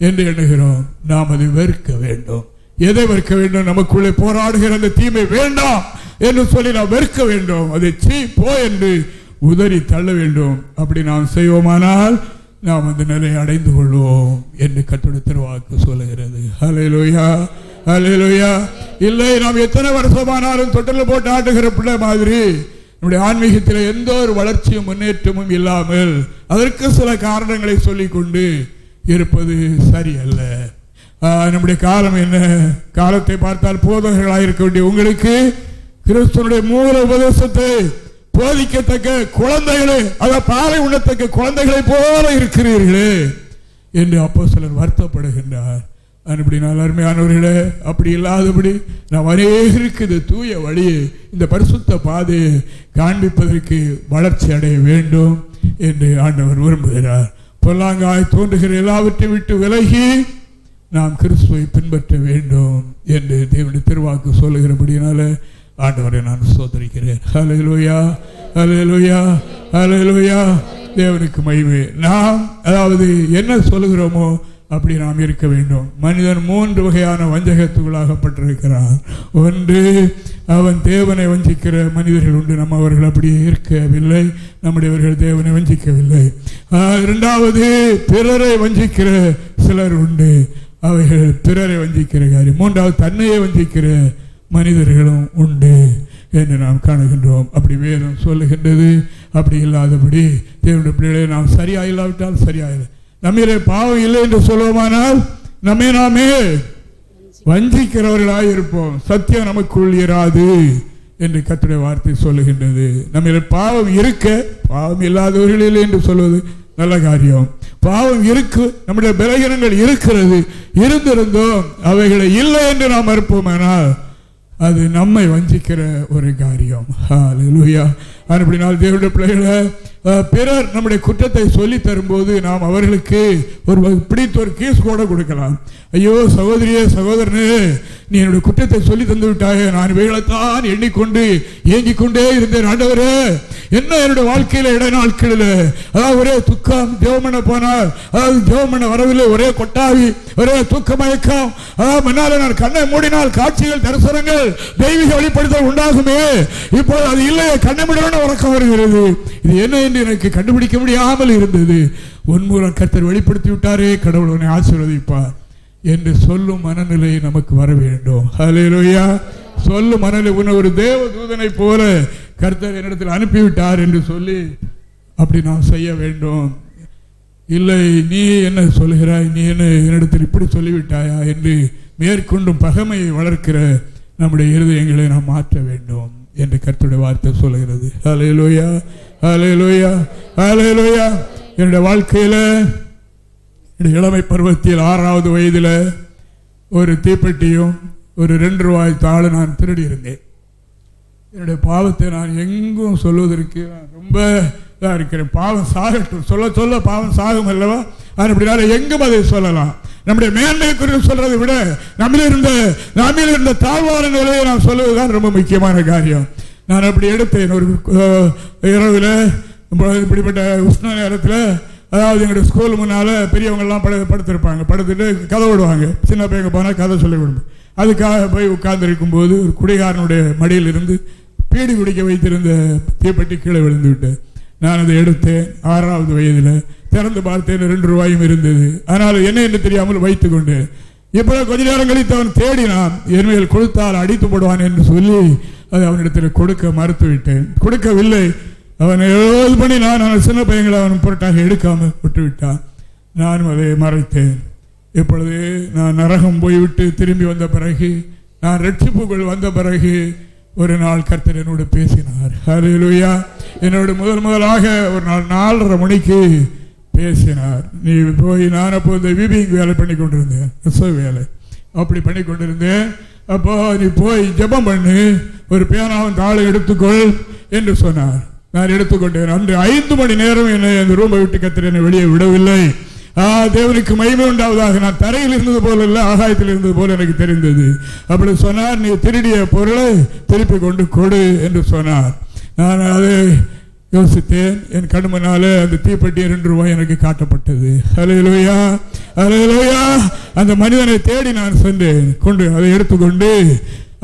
[SPEAKER 1] என்று எண்ணுகிறோம். நாம் அதை வெறுக்க வேண்டும். எதை வெறுக்க வேண்டும்? நமக்குள்ளே போராடுகிற அந்த தீமை வேண்டாம் என்று சொல்லி நாம் வெறுக்க வேண்டும். அதை போ என்று உதறி தள்ள வேண்டும். அப்படி நாம் செய்வோமானால் நாம் அந்த நிலையை அடைந்து கொள்வோம் என்று கர்த்தருடைய திருவாக்கு சொல்லுகிறது. ஹல்லேலூயா, ஹல்லேலூயா. இல்லை, நாம் எத்தனை வருஷமானாலும் தொட்டில் போட்டு ஆட்டுகிற பிள்ளை மாதிரி நம்முடைய ஆன்மீகத்தில் எந்த ஒரு வளர்ச்சியும் முன்னேற்றமும் இல்லாமல் அதற்கு சில காரணங்களை சொல்லிக் கொண்டு இருப்பது சரியல்ல. நம்முடைய காலம் என்ன? காலத்தை பார்த்தால் போதகர்களாக இருக்க வேண்டிய உங்களுக்கு கிறிஸ்துவனுடைய மூல உபதேசத்தை போதிக்கத்தக்க குழந்தைகளே, அதாவது பாலை உண்ணத்தக்க குழந்தைகளை போல இருக்கிறீர்களே என்று அப்போஸ்தலர் வருத்தப்படுகின்றார். அப்படினால் அருமையானவர்களே, அப்படி இல்லாதபடி நாம் அநேகருக்கு இந்த தூய வழியை, இந்த பரிசுத்த பாதையை காண்பிப்பதற்கு வளர்ச்சி அடைய வேண்டும் என்று ஆண்டவர் விரும்புகிறார். பொல்லாங்காய் தோன்றுகிற எல்லாவற்றையும் விட்டு விலகி நாம் கிறிஸ்துவை பின்பற்ற வேண்டும் என்று தேவனுடைய திருவாக்கு சொல்லுகிறபடினால ஆண்டவரை நான் சோதரிக்கிறேன். ஹல்லேலூயா, ஹல்லேலூயா, ஹல்லேலூயா. தேவனுக்கு மகிமை. நாம் அதாவது என்ன சொல்லுகிறோமோ அப்படி நாம் இருக்க வேண்டும். மனிதன் 3 வகையான வஞ்சகத்துக்குள்ளாகப்பட்டிருக்கிறான். ஒன்று, அவன் தேவனை வஞ்சிக்கிற மனிதர்கள் உண்டு. நம்ம அவர்கள் அப்படியே இருக்கவில்லை, நம்முடையவர்கள் தேவனை வஞ்சிக்கவில்லை. இரண்டாவது, பிறரை வஞ்சிக்கிற சிலர் உண்டு, அவைகள் பிறரை வஞ்சிக்கிற காரியம். மூன்றாவது, தன்னையே வஞ்சிக்கிற மனிதர்களும் உண்டு என்று நாம் காணுகின்றோம். அப்படி வேதம் சொல்லுகின்றது. அப்படி இல்லாதபடி தேவனுடைய பிள்ளைகளை நாம் சரியா இல்லாவிட்டால் சரியாயில்லை, நம்மிலே பாவம் இல்லை என்று சொல்லுவோமானால் நம்மை நாமே வஞ்சிக்கிறவர்களாக இருப்போம். சத்தியம் நமக்குள் இராது என்று கர்த்தருடைய வார்த்தை சொல்லுகின்றது. நம்மிலே பாவம் இருக்க பாவம் இல்லாதவர்கள் இல்லை என்று சொல்வது நல்ல காரியம். பாவம் இருக்கு, நம்முடைய பலகீனங்கள் இருக்கிறது, இருந்திருந்தோம் அவைகளை இல்லை என்று நாம் மறுப்போமானால் அது நம்மை வஞ்சிக்கிற ஒரு காரியம். ஹல்லேலூயா. அப்படினால் தேவனுடைய பிள்ளைகளை பிறர் நம்முடைய குற்றத்தை சொல்லி தரும்போது நாம் அவர்களுக்கு ஒரு பிடித்த ஒரு கேஸ் கூட கொடுக்கலாம். ஐயோ சகோதரியே சகோதரனே, நீ என்னுடைய குற்றத்தை சொல்லி தந்து விட்டாயே, நான் இவைகளைத்தான் எண்ணிக்கொண்டு ஏங்கிக் கொண்டே இருந்தேன். ஆண்டவரே, என்ன என்னுடைய வாழ்க்கையில இடைநாட்களில் அதாவது ஒரே துக்கம், ஜெபம் பண்ண போனால் அதாவது ஜெபம் பண்ண வரவில்லை, ஒரே கொட்டாவி, ஒரே தூக்க மயக்கம், அதாவது முன்னால நான் கண்ணை மூடினால் காட்சிகள், தரிசனங்கள், தெய்வீக வெளிப்படுத்தல் உண்டாகுமே, இப்போது அது இல்லையே, கண்ணை மூடணும் உறக்கம் வருகிறது. இது என்ன என்று எனக்கு கண்டுபிடிக்க முடியாமல் இருந்தது. உன் மூலம் கர்த்தர் வெளிப்படுத்தி விட்டாரே, கடவுள் உன்னை ஆசீர்வதிப்பார் என்று சொல்லும் மனநிலை நமக்கு வர வேண்டும். ஹல்லேலூயா. சொல்லும் மனநிலை, உன்னை ஒரு தேவ தூதனை போல கர்த்தர் என்னிடத்தில் அனுப்பிவிட்டார் என்று சொல்லி அப்படி நாம் செய்ய வேண்டும். இல்லை, நீ என்ன சொல்கிறாய், நீ என்ன என்னிடத்தில் இப்படி சொல்லிவிட்டாயா என்று மேற்கொண்டும் பகைமையை வளர்க்கிற நம்முடைய இருதயங்களை நாம் மாற்ற வேண்டும் என்று கர்த்தருடைய வார்த்தை சொல்கிறது. ஹல்லேலூயா, ஹல்லேலூயா, ஹல்லேலூயா. என்னுடைய வாழ்க்கையில இளமை பருவத்தில் 6வது வயதில் ஒரு தீப்பெட்டியும் ஒரு 2 ரூபாய் தாள் நான் திருடி இருந்தேன். என்னுடைய பாவத்தை நான் எங்கும் சொல்வதற்கு ரொம்ப இதாக இருக்கிறேன். பாவம் சாகட்டும், சொல்ல சொல்ல பாவம் சாகும் அல்லவா? அப்படினால எங்கும் அதை சொல்லலாம். நம்முடைய மேன்மை குறித்து சொல்றதை விட நம்மில் இருந்த தாழ்வான நிலையை நான் சொல்லுவதுதான் ரொம்ப முக்கியமான காரியம். நான் அப்படி எடுத்தேன். ஒரு இரவில் இப்படிப்பட்ட உஷ்ண நேரத்தில், அதாவது எங்களுடைய ஸ்கூல் முன்னால் பெரியவங்கள்லாம் படுத்திருப்பாங்க, படுத்துட்டு கதை விடுவாங்க. சின்ன பையங்க போனால் கதை சொல்லி விடுவோம். அதுக்காக போய் உட்கார்ந்துருக்கும் போது ஒரு குடிகாரனுடைய மடியில் இருந்து பீடி குடிக்க வைத்திருந்த தீப்பெட்டி கீழே விழுந்து விட்டேன். நான் அதை எடுத்தேன். 6வது வயதில் திறந்து பார்த்தேன், 2 ரூபாயும் இருந்தது. ஆனால் என்ன என்று தெரியாமல் வைத்துக் கொண்டேன். இப்போ கொஞ்ச நேரம் கழித்து அவன் தேடினான். என்மையில் கொடுத்தால் அடித்து போடுவான் என்று சொல்லி அதை அவனிடத்தில் கொடுக்க மறுத்து விட்டேன். கொடுக்கவில்லை. அவன் 70 மணி நான் சின்ன பையங்களை அவன் பொருட்டாக எடுக்காமல் விட்டுவிட்டான். நானும் அதை மறைத்தேன். இப்பொழுது நான் நரகம் போய்விட்டு திரும்பி வந்த பிறகு, நான் ரட்சிப்புக்குள் வந்த பிறகு ஒரு நாள் கர்த்தர் என்னோடு பேசினார். ஹல்லேலூயா. என்னோட முதலாக ஒரு நாள் 4:30 மணிக்கு பேசினார். நீ போய், நான் அப்போ இந்த வீபிங் வேலை பண்ணி கொண்டிருந்தேன், வேலை அப்படி பண்ணி கொண்டிருந்தேன். அப்போ நீ போய் ஜெபம் பண்ணு, ஒரு பேனாவும் தாளை எடுத்துக்கொள் என்று சொன்னார். நான் எடுத்துக்கொண்டேன். அன்று 5 மணி நேரம் என்னை அந்த ரூமை விட்டு கர்த்தர் என்னை வெளியே விடவில்லை. தேவனுக்கு மகிமை உண்டாவதாக. நான் தரையில் இருந்தது போல இல்லை, ஆகாயத்தில் இருந்தது போல எனக்கு தெரிந்தது. அப்படி சொன்னார், நீ திருடிய பொருளை திருப்பி கொண்டு கொடு என்று சொன்னார். நான் அதை யோசித்தேன். என் கண் முன்னால அந்த தீப்பெட்டி 2 ரூபாய் எனக்கு காட்டப்பட்டது. ஹல்லேலூயா, ஹல்லேலூயா. அந்த மனிதனை தேடி நான் சென்றேன். கொண்டு அதை எடுத்துக்கொண்டு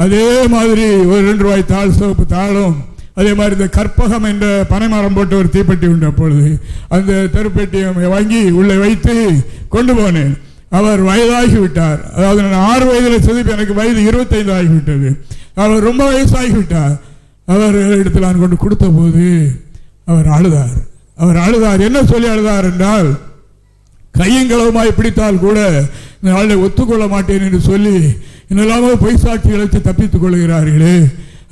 [SPEAKER 1] அதே மாதிரி ஒரு 2 ரூபாய் தாள், சிவப்பு தாளும், அதே மாதிரி இந்த கற்பகம் என்ற பனைமரம் போட்ட ஒரு தீப்பெட்டி உண்டு. அப்பொழுது அந்த தருப்பெட்டியை வாங்கி உள்ளே வைத்து கொண்டு போனேன். அவர் வயதாகிவிட்டார். அதாவது நான் 6 வயதில் செதுப்பி எனக்கு வயது 25 ஆகிவிட்டது. அவர் ரொம்ப வயசாகிவிட்டார். அவர் இடத்தில் நான் கொண்டு கொடுத்த போது அவர் அழுதார். என்ன சொல்லி அழுதார் என்றால், கையங்களவுமாய் பிடித்தால் கூட நாளை ஒத்துக்கொள்ள மாட்டேன் என்று சொல்லி இன்னெல்லாமோ பொய் சாட்சிகளை வச்சு தப்பித்துக் கொள்கிறார்களே.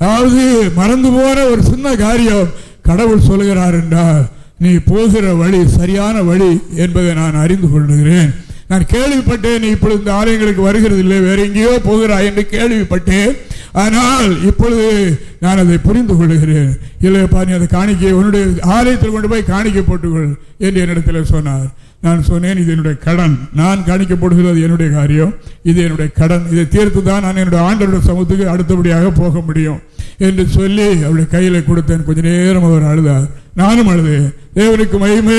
[SPEAKER 1] அதாவது மறந்து போன ஒரு சின்ன காரியம் கடவுள் சொல்கிறார் என்றால், நீ போகிற வழி சரியான வழி என்பதை நான் அறிந்து கொள்கிறேன். நான் கேள்விப்பட்டேன், நீ இப்பொழுது இந்த ஆலயங்களுக்கு வருகிறது இல்லை, வேற எங்கேயோ போகிறாய் என்று கேள்விப்பட்டேன். ஆனால் இப்பொழுது நான் அதை புரிந்து கொள்கிறேன். இல்லையப்பா, நீ அதை காணிக்கை உன்னுடைய ஆலயத்தில் கொண்டு போய் காணிக்கை போட்டுக்கொள் என்று என்னிடத்தில் சொன்னார். நான் சொன்னேன், இது என்னுடைய கடன், நான் காணிக்க போடுகிறது என்னுடைய காரியம், இது என்னுடைய கடன், இதை தீர்த்து தான் நான் என்னுடைய ஆண்டவருடைய சமூகத்துக்கு அடுத்தபடியாக போக முடியும் என்று சொல்லி அவருடைய கையில கொடுத்தேன். கொஞ்ச நேரம் அவர் அழுதார், நானும் அழுதேன். தேவனுக்கு மகிமை,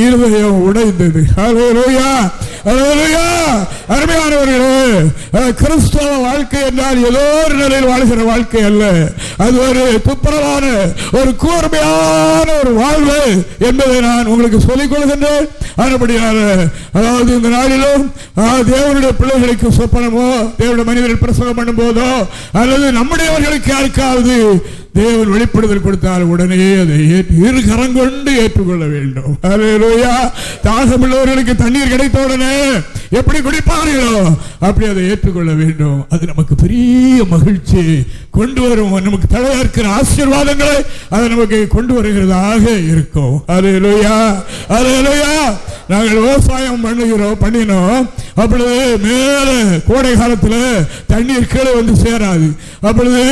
[SPEAKER 1] இருதயம் உடைந்தது. ஹல்லேலூயா, ஹல்லேலூயா. அருமையானவர்களே, கிறிஸ்தவ வாழ்க்கை என்றால் ஏதோ ஒரு நிலையில் வாழ்கிற வாழ்க்கை அல்ல. அது ஒரு துப்புரவான, ஒரு கூர்மையான ஒரு வாழ்வு என்பதை நான் உங்களுக்கு சொல்லிக் கொள்கின்றேன். அதாவது இந்த நாளிலும் தேவனுடைய பிள்ளைகளுக்கு சொப்பனமோ, தேவனுடைய மனிதர்கள் பிரசங்கம் பண்ணும் போதோ, அல்லது நம்முடையவர்களுக்கு யாருக்காவது தேவன் வெளிப்படுதல் கொடுத்தால் உடனே அதை இரு கரம் கொண்டு ஏற்றுக்கொள்ள வேண்டும். அல்லேலூயா. தாகமுள்ளவர்களுக்கு தண்ணீர் கிடைத்த உடனே எப்படி குடிப்பார்களோ அப்படி அதை ஏற்றுக்கொள்ள வேண்டும். அது நமக்கு பெரிய மகிழ்ச்சி கொண்டு வரும். நமக்கு தடையா இருக்கிற ஆசீர்வாதங்களை அது நமக்கு கொண்டு வருகிறதாக இருக்கும். அல்லேலூயா, அல்லேலூயா. நாங்கள் விவசாயம் பண்ணினோம். அப்பொழுது மேல கோடை காலத்தில் தண்ணீர் கீழே வந்து சேராது. அப்பொழுது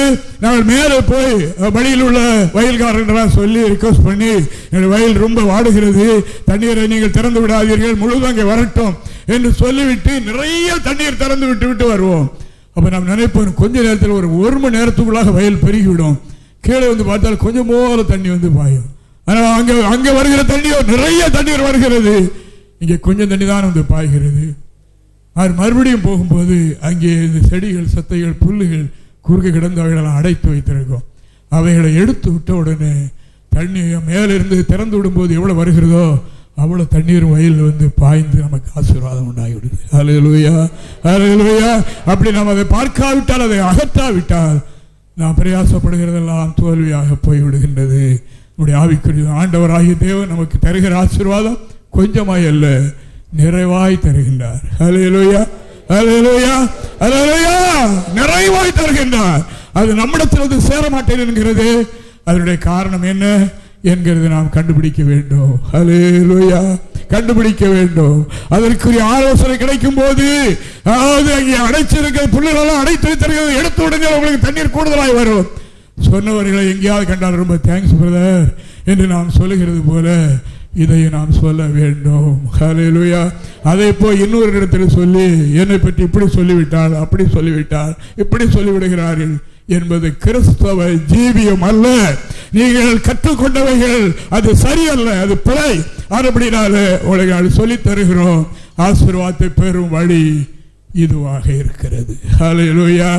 [SPEAKER 1] நாங்கள் மேலே போய் வழியில் உள்ள வயல்காரர்களாக சொல்லி ரிக்வஸ்ட் பண்ணி, எங்கள் வயல் ரொம்ப வாடுகிறது, தண்ணீரை நீங்கள் திறந்து விடாதீர்கள், முழுவதும் அங்கே வரட்டும் என்று சொல்லிவிட்டு நிறைய தண்ணீர் திறந்து விட்டு வருவோம். அப்ப நாம் நினைப்போம் கொஞ்ச நேரத்தில் ஒரு மணி நேரத்துக்குள்ளாக வயல் பெருகிவிடும். கீழே வந்து பார்த்தால் கொஞ்சம் போல தண்ணி வந்து பாயும். ஆனால் அங்க வருகிற தண்ணியோ நிறைய தண்ணீர் வருகிறது, இங்கே கொஞ்சம் தண்ணி தான் வந்து பாய்கிறது. மறுபடியும் போகும்போது அங்கே இந்த செடிகள், சத்தைகள், புல்லுகள் குறுக்க கிடந்து அவைகளெல்லாம் அடைத்து வைத்திருக்கும். அவைகளை எடுத்து விட்ட உடனே தண்ணி மேலிருந்து திறந்து விடும்போது எவ்வளவு வருகிறதோ அவ்வளவு தண்ணீர் வயலில் வந்து பாய்ந்து நமக்கு ஆசீர்வாதம் உண்டாகிவிடுது. அல்லேலூயா, அல்லேலூயா. அப்படி நாம் அதை பார்க்காவிட்டால், அதை அகற்றாவிட்டால் நாம் பிரயாசப்படுகிறதெல்லாம் தோல்வியாக போய்விடுகின்றது. நம்முடைய ஆவிக்குரிய ஆண்டவராகிய தேவன் நமக்கு தருகிற ஆசீர்வாதம் கொஞ்சமாய் அல்ல, நிறைவாய் தருகின்றார். அல்லேலூயா, அல்லேலூயா, அல்லேலூயா. நிறைவாய் தருகின்றார். அது நம்மிடத்தில் வந்து சேர மாட்டேன் என்கிறது. அதனுடைய காரணம் என்ன என்கிறது நாம் கண்டுபிடிக்க வேண்டும். அல்லேலூயா, கண்டுபிடிக்க வேண்டும். அதற்குரிய ஆலோசனை கிடைக்கும் போது, அதாவது அங்கே அடைச்சிருக்கிற புள்ளிகளெல்லாம் அடைத்து வைத்திருக்கிறது எடுத்து விடுங்க, உங்களுக்கு தண்ணீர் கூடுதலாய் வரும். சொன்னவர்களை எங்கேயாவது கண்டால் ரொம்ப தேங்க்ஸ் பிரதர் என்று நாம் சொல்லுகிறது போல இதை நாம் சொல்ல வேண்டும். ஹல்லேலூயா. அதை போய் இன்னொரு இடத்தில் சொல்லி என்னை பற்றி இப்படி சொல்லிவிட்டால், அப்படி சொல்லிவிட்டால், இப்படி சொல்லிவிடுகிறார்கள் என்பது கிறிஸ்தவ ஜீவியம் அல்ல. நீங்கள் கற்றுக்கொண்டவைகள் அது சரியல்ல, அது பிழை. அப்படினால உங்களுக்கு சொல்லி தருகிறோம். ஆசீர்வாதத்தை பெறும் வழி இதுவாக இருக்கிறது. ஹல்லேலூயா.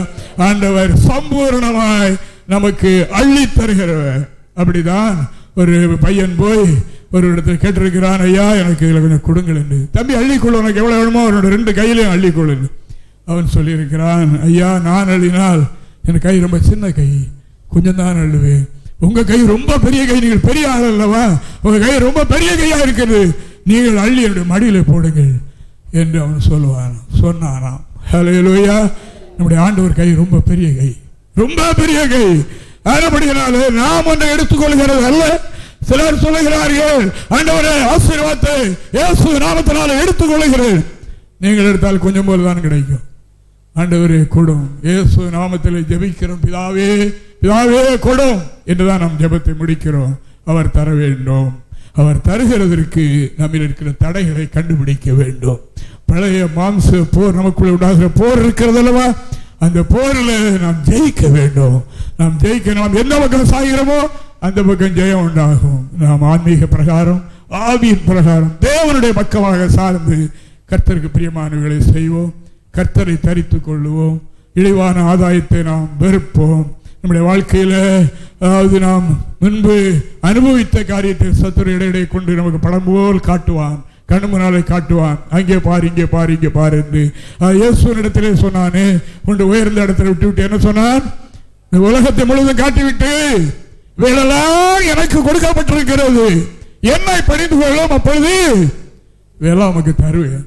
[SPEAKER 1] ஆண்டவர் சம்பூர்ணமாய் நமக்கு அள்ளி தருகிறவர். அப்படிதான் ஒரு பையன் போய் ஒரு இடத்துல கேட்டிருக்கிறான், ஐயா எனக்கு இதில் கொஞ்சம் கொடுங்கள் என்று. தம்பி அள்ளிக்கொள்ள, உனக்கு எவ்வளவு வேணுமோ அவனோட 2 கையிலையும் அள்ளிக்கொள்ளு. அவன் சொல்லியிருக்கிறான், ஐயா நான் அள்ளினால் என் கை ரொம்ப சின்ன கை, கொஞ்சம் தான் அள்ளுவேன். உங்க கை ரொம்ப பெரிய கை, நீங்கள் பெரிய ஆள் அல்லவா, உங்க கை ரொம்ப பெரிய கையா இருக்குது, நீங்கள் அள்ளி என்னுடைய மடியில போடுங்கள் என்று அவன் சொன்னானாம். ஹல்லேலூயா. நம்முடைய ஆண்டவர் கை ரொம்ப பெரிய கை, ரொம்ப பெரிய கை. அதுபடியாலே நாம் ஒன்றை எடுத்துக்கொள்கிறது அல்ல. சிலர் சொல்லுகிறார்கள், ஆண்டவரே ஆசீர்வாதத்தை இயேசு நாமத்தினால எடுத்துக்கொள்கிறேன். நீங்கள் எடுத்தால் கொஞ்சம் போதுதான் கிடைக்கும். ஆண்டவரே கொடும், இயேசு நாமத்தில் ஜெபிக்கிறோம், பிதாவே பிதாவே கொடும் என்றுதான் நாம் ஜெபத்தை முடிக்கிறோம். அவர் தர வேண்டும். அவர் தருகிறதற்கு நம்மில் இருக்கிற தடைகளை கண்டுபிடிக்க வேண்டும். பழைய மாம்ச போர் நமக்குள்ள உண்டாகிற போர் இருக்கிறது அல்லவா, அந்த போரில் நாம் ஜெயிக்க வேண்டும். நாம் ஜெயிக்க, நாம் எந்த பக்கம் சாகிறோமோ அந்த பக்கம் ஜெயம் உண்டாகும். நாம் ஆன்மீக பிரகாரம், ஆவியின் பிரகாரம் தேவனுடைய பக்கமாக சார்ந்து கர்த்தருக்கு பிரியமானவர்களை செய்வோம். கர்த்தரை தரித்துக் கொள்ளுவோம். இழிவான ஆதாயத்தை நாம் வெறுப்போம். நம்முடைய வாழ்க்கையில, அதாவது நாம் முன்பு அனுபவித்த காரியத்தை சத்துரு இடையிடையே கொண்டு நமக்கு படம் போல் காட்டுவான், கண்ணு முன்னாலே காட்டுவான். அங்கே பாரு, இங்கே பாரு, இங்கே பாரு என்று இயேசுவினிடத்திலே சொன்னானே, கொண்டு உயர்ந்த இடத்துல விட்டு என்ன சொன்னான், இந்த உலகத்தை முழுவதும் காட்டிவிட்டு வேலெல்லாம் எனக்கு கொடுக்கப்பட்டிருக்கிறது, என்னை பணிந்து கொள்ளும், அப்பொழுது வேலை நமக்கு தருவேன்.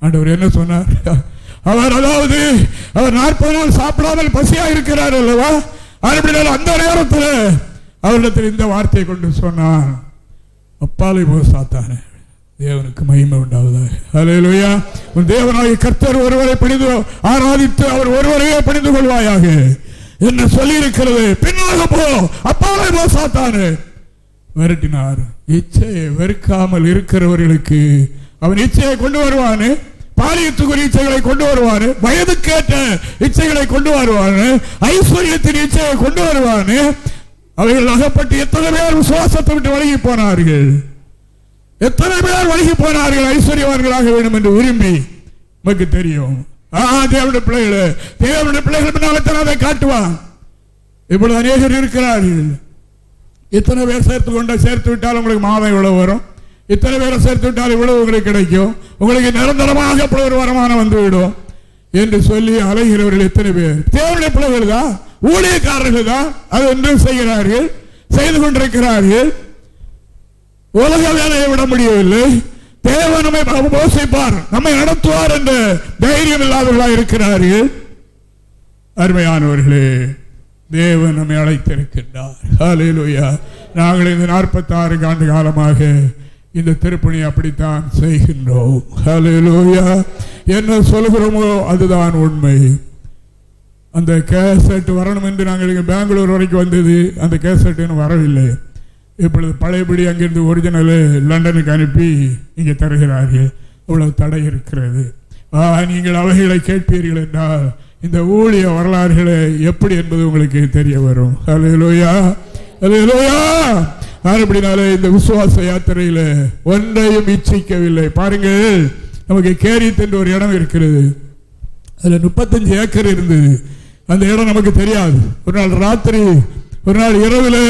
[SPEAKER 1] ஆண்டவர் என்ன சொன்னார், அவர் அதாவது அவர் 40 நாள் சாப்பிடாமல் பசியா இருக்கிறார் அல்லவா, அப்படினால அந்த நேரத்தில் அவரிடத்தில் இந்த வார்த்தையை கொண்டு சொன்னான், அப்பாலை போ சாத்தானே, தேவனுக்கு மகிமை உண்டாவதாக. ஹல்லேலூயா. உன் தேவனாகிய கர்த்தர் ஒருவரை பணிந்து ஆராதித்து அவர் ஒருவரையே பணிந்து கொள்வாயாக என்று சொல்லி இருக்கிறது. பின்னாக போ, அப்பாலை போ சாத்தானே விரட்டினார். இச்சையை வெறுக்காமல் இருக்கிறவர்களுக்கு அவன் இச்சையை கொண்டு வருவானு, பாலியத்துக்குரிய இச்சைகளை கொண்டு வருவானு, வயதுக்கேற்ற இச்சைகளை கொண்டு வருவானு, ஐஸ்வர்யத்தின் இச்சையை கொண்டு வருவானு. அவைகள் அகப்பட்டு எத்தனை பேர் விசுவாசத்தை விட்டு வழங்கி போனார்கள், எத்தனை பேர் வழங்கி போனார்கள் ஐஸ்வர்யவான்களாக வேண்டும் என்று விரும்பி. நமக்கு தெரியும், தேவனுடைய பிள்ளைகள், தேவனுடைய பிள்ளைகள் பின்னால்தான் அதை காட்டுவான். இப்பொழுது அநேகர் இருக்கிறார்கள். இத்தனை பேர் சேர்த்து விட்டால் உங்களுக்கு மாதம் இவ்வளவு வரும், இத்தனை பேரை சேர்த்து விட்டால் இவ்வளவு உங்களுக்கு கிடைக்கும், உங்களுக்கு நிரந்தரமாக ஒரு வருமானம் வந்துவிடும் என்று சொல்லி அலைகிறவர்கள் எத்தனை பேர். தேவனுடைய பிள்ளைகள் தான், ஊழியக்காரர்கள் தான் அது ஒன்றும் செய்கிறார்கள், செய்து கொண்டிருக்கிறார்கள். உலக வேலையை விட முடியவில்லை. தேவன் நம்மை போஷிப்பார், நம்மை நடத்துவார் என்ற தைரியம் இல்லாதவர்களாக இருக்கிறார்கள். அருமையானவர்களே, தேவன் நம்மை அழைத்திருக்கின்றார். ஹல்லேலூயா. நாங்கள் இந்த 46 ஆண்டு காலமாக இந்த திருப்பணி அப்படித்தான் செய்கின்றோம். ஹல்லேலூயா. என்ன சொல்கிறோமோ அதுதான் உண்மை. அந்த கேசட் வரணும் என்று நாங்கள் பெங்களூர் வரைக்கும் வந்தது, அந்த கேசட் இன்னும் வரவில்லை. இப்பொழுது பழையபடி அங்கிருந்து ஒரிஜினல் லண்டனுக்கு அனுப்பி இங்கே தருகிறார்கள். அவ்வளவு தடை இருக்கிறது. நீங்கள் அவைகளை கேட்பீர்கள் என்றால் இந்த ஊழிய வரலாறுகளை எப்படி என்பது உங்களுக்கு தெரிய வரும். ஹல்லேலூயா, ஹல்லேலூயா. அப்படினாலே இந்த விசுவாச யாத்திரையில் ஒன்றையும் இச்சிக்கவில்லை. பாருங்கள், நமக்கு கேரித் என்ற ஒரு இடம் இருக்கிறது. அதில் 35 ஏக்கர் இருந்தது. அந்த இடம் நமக்கு தெரியாது. ஒரு நாள் ராத்திரி, ஒரு நாள் இரவில்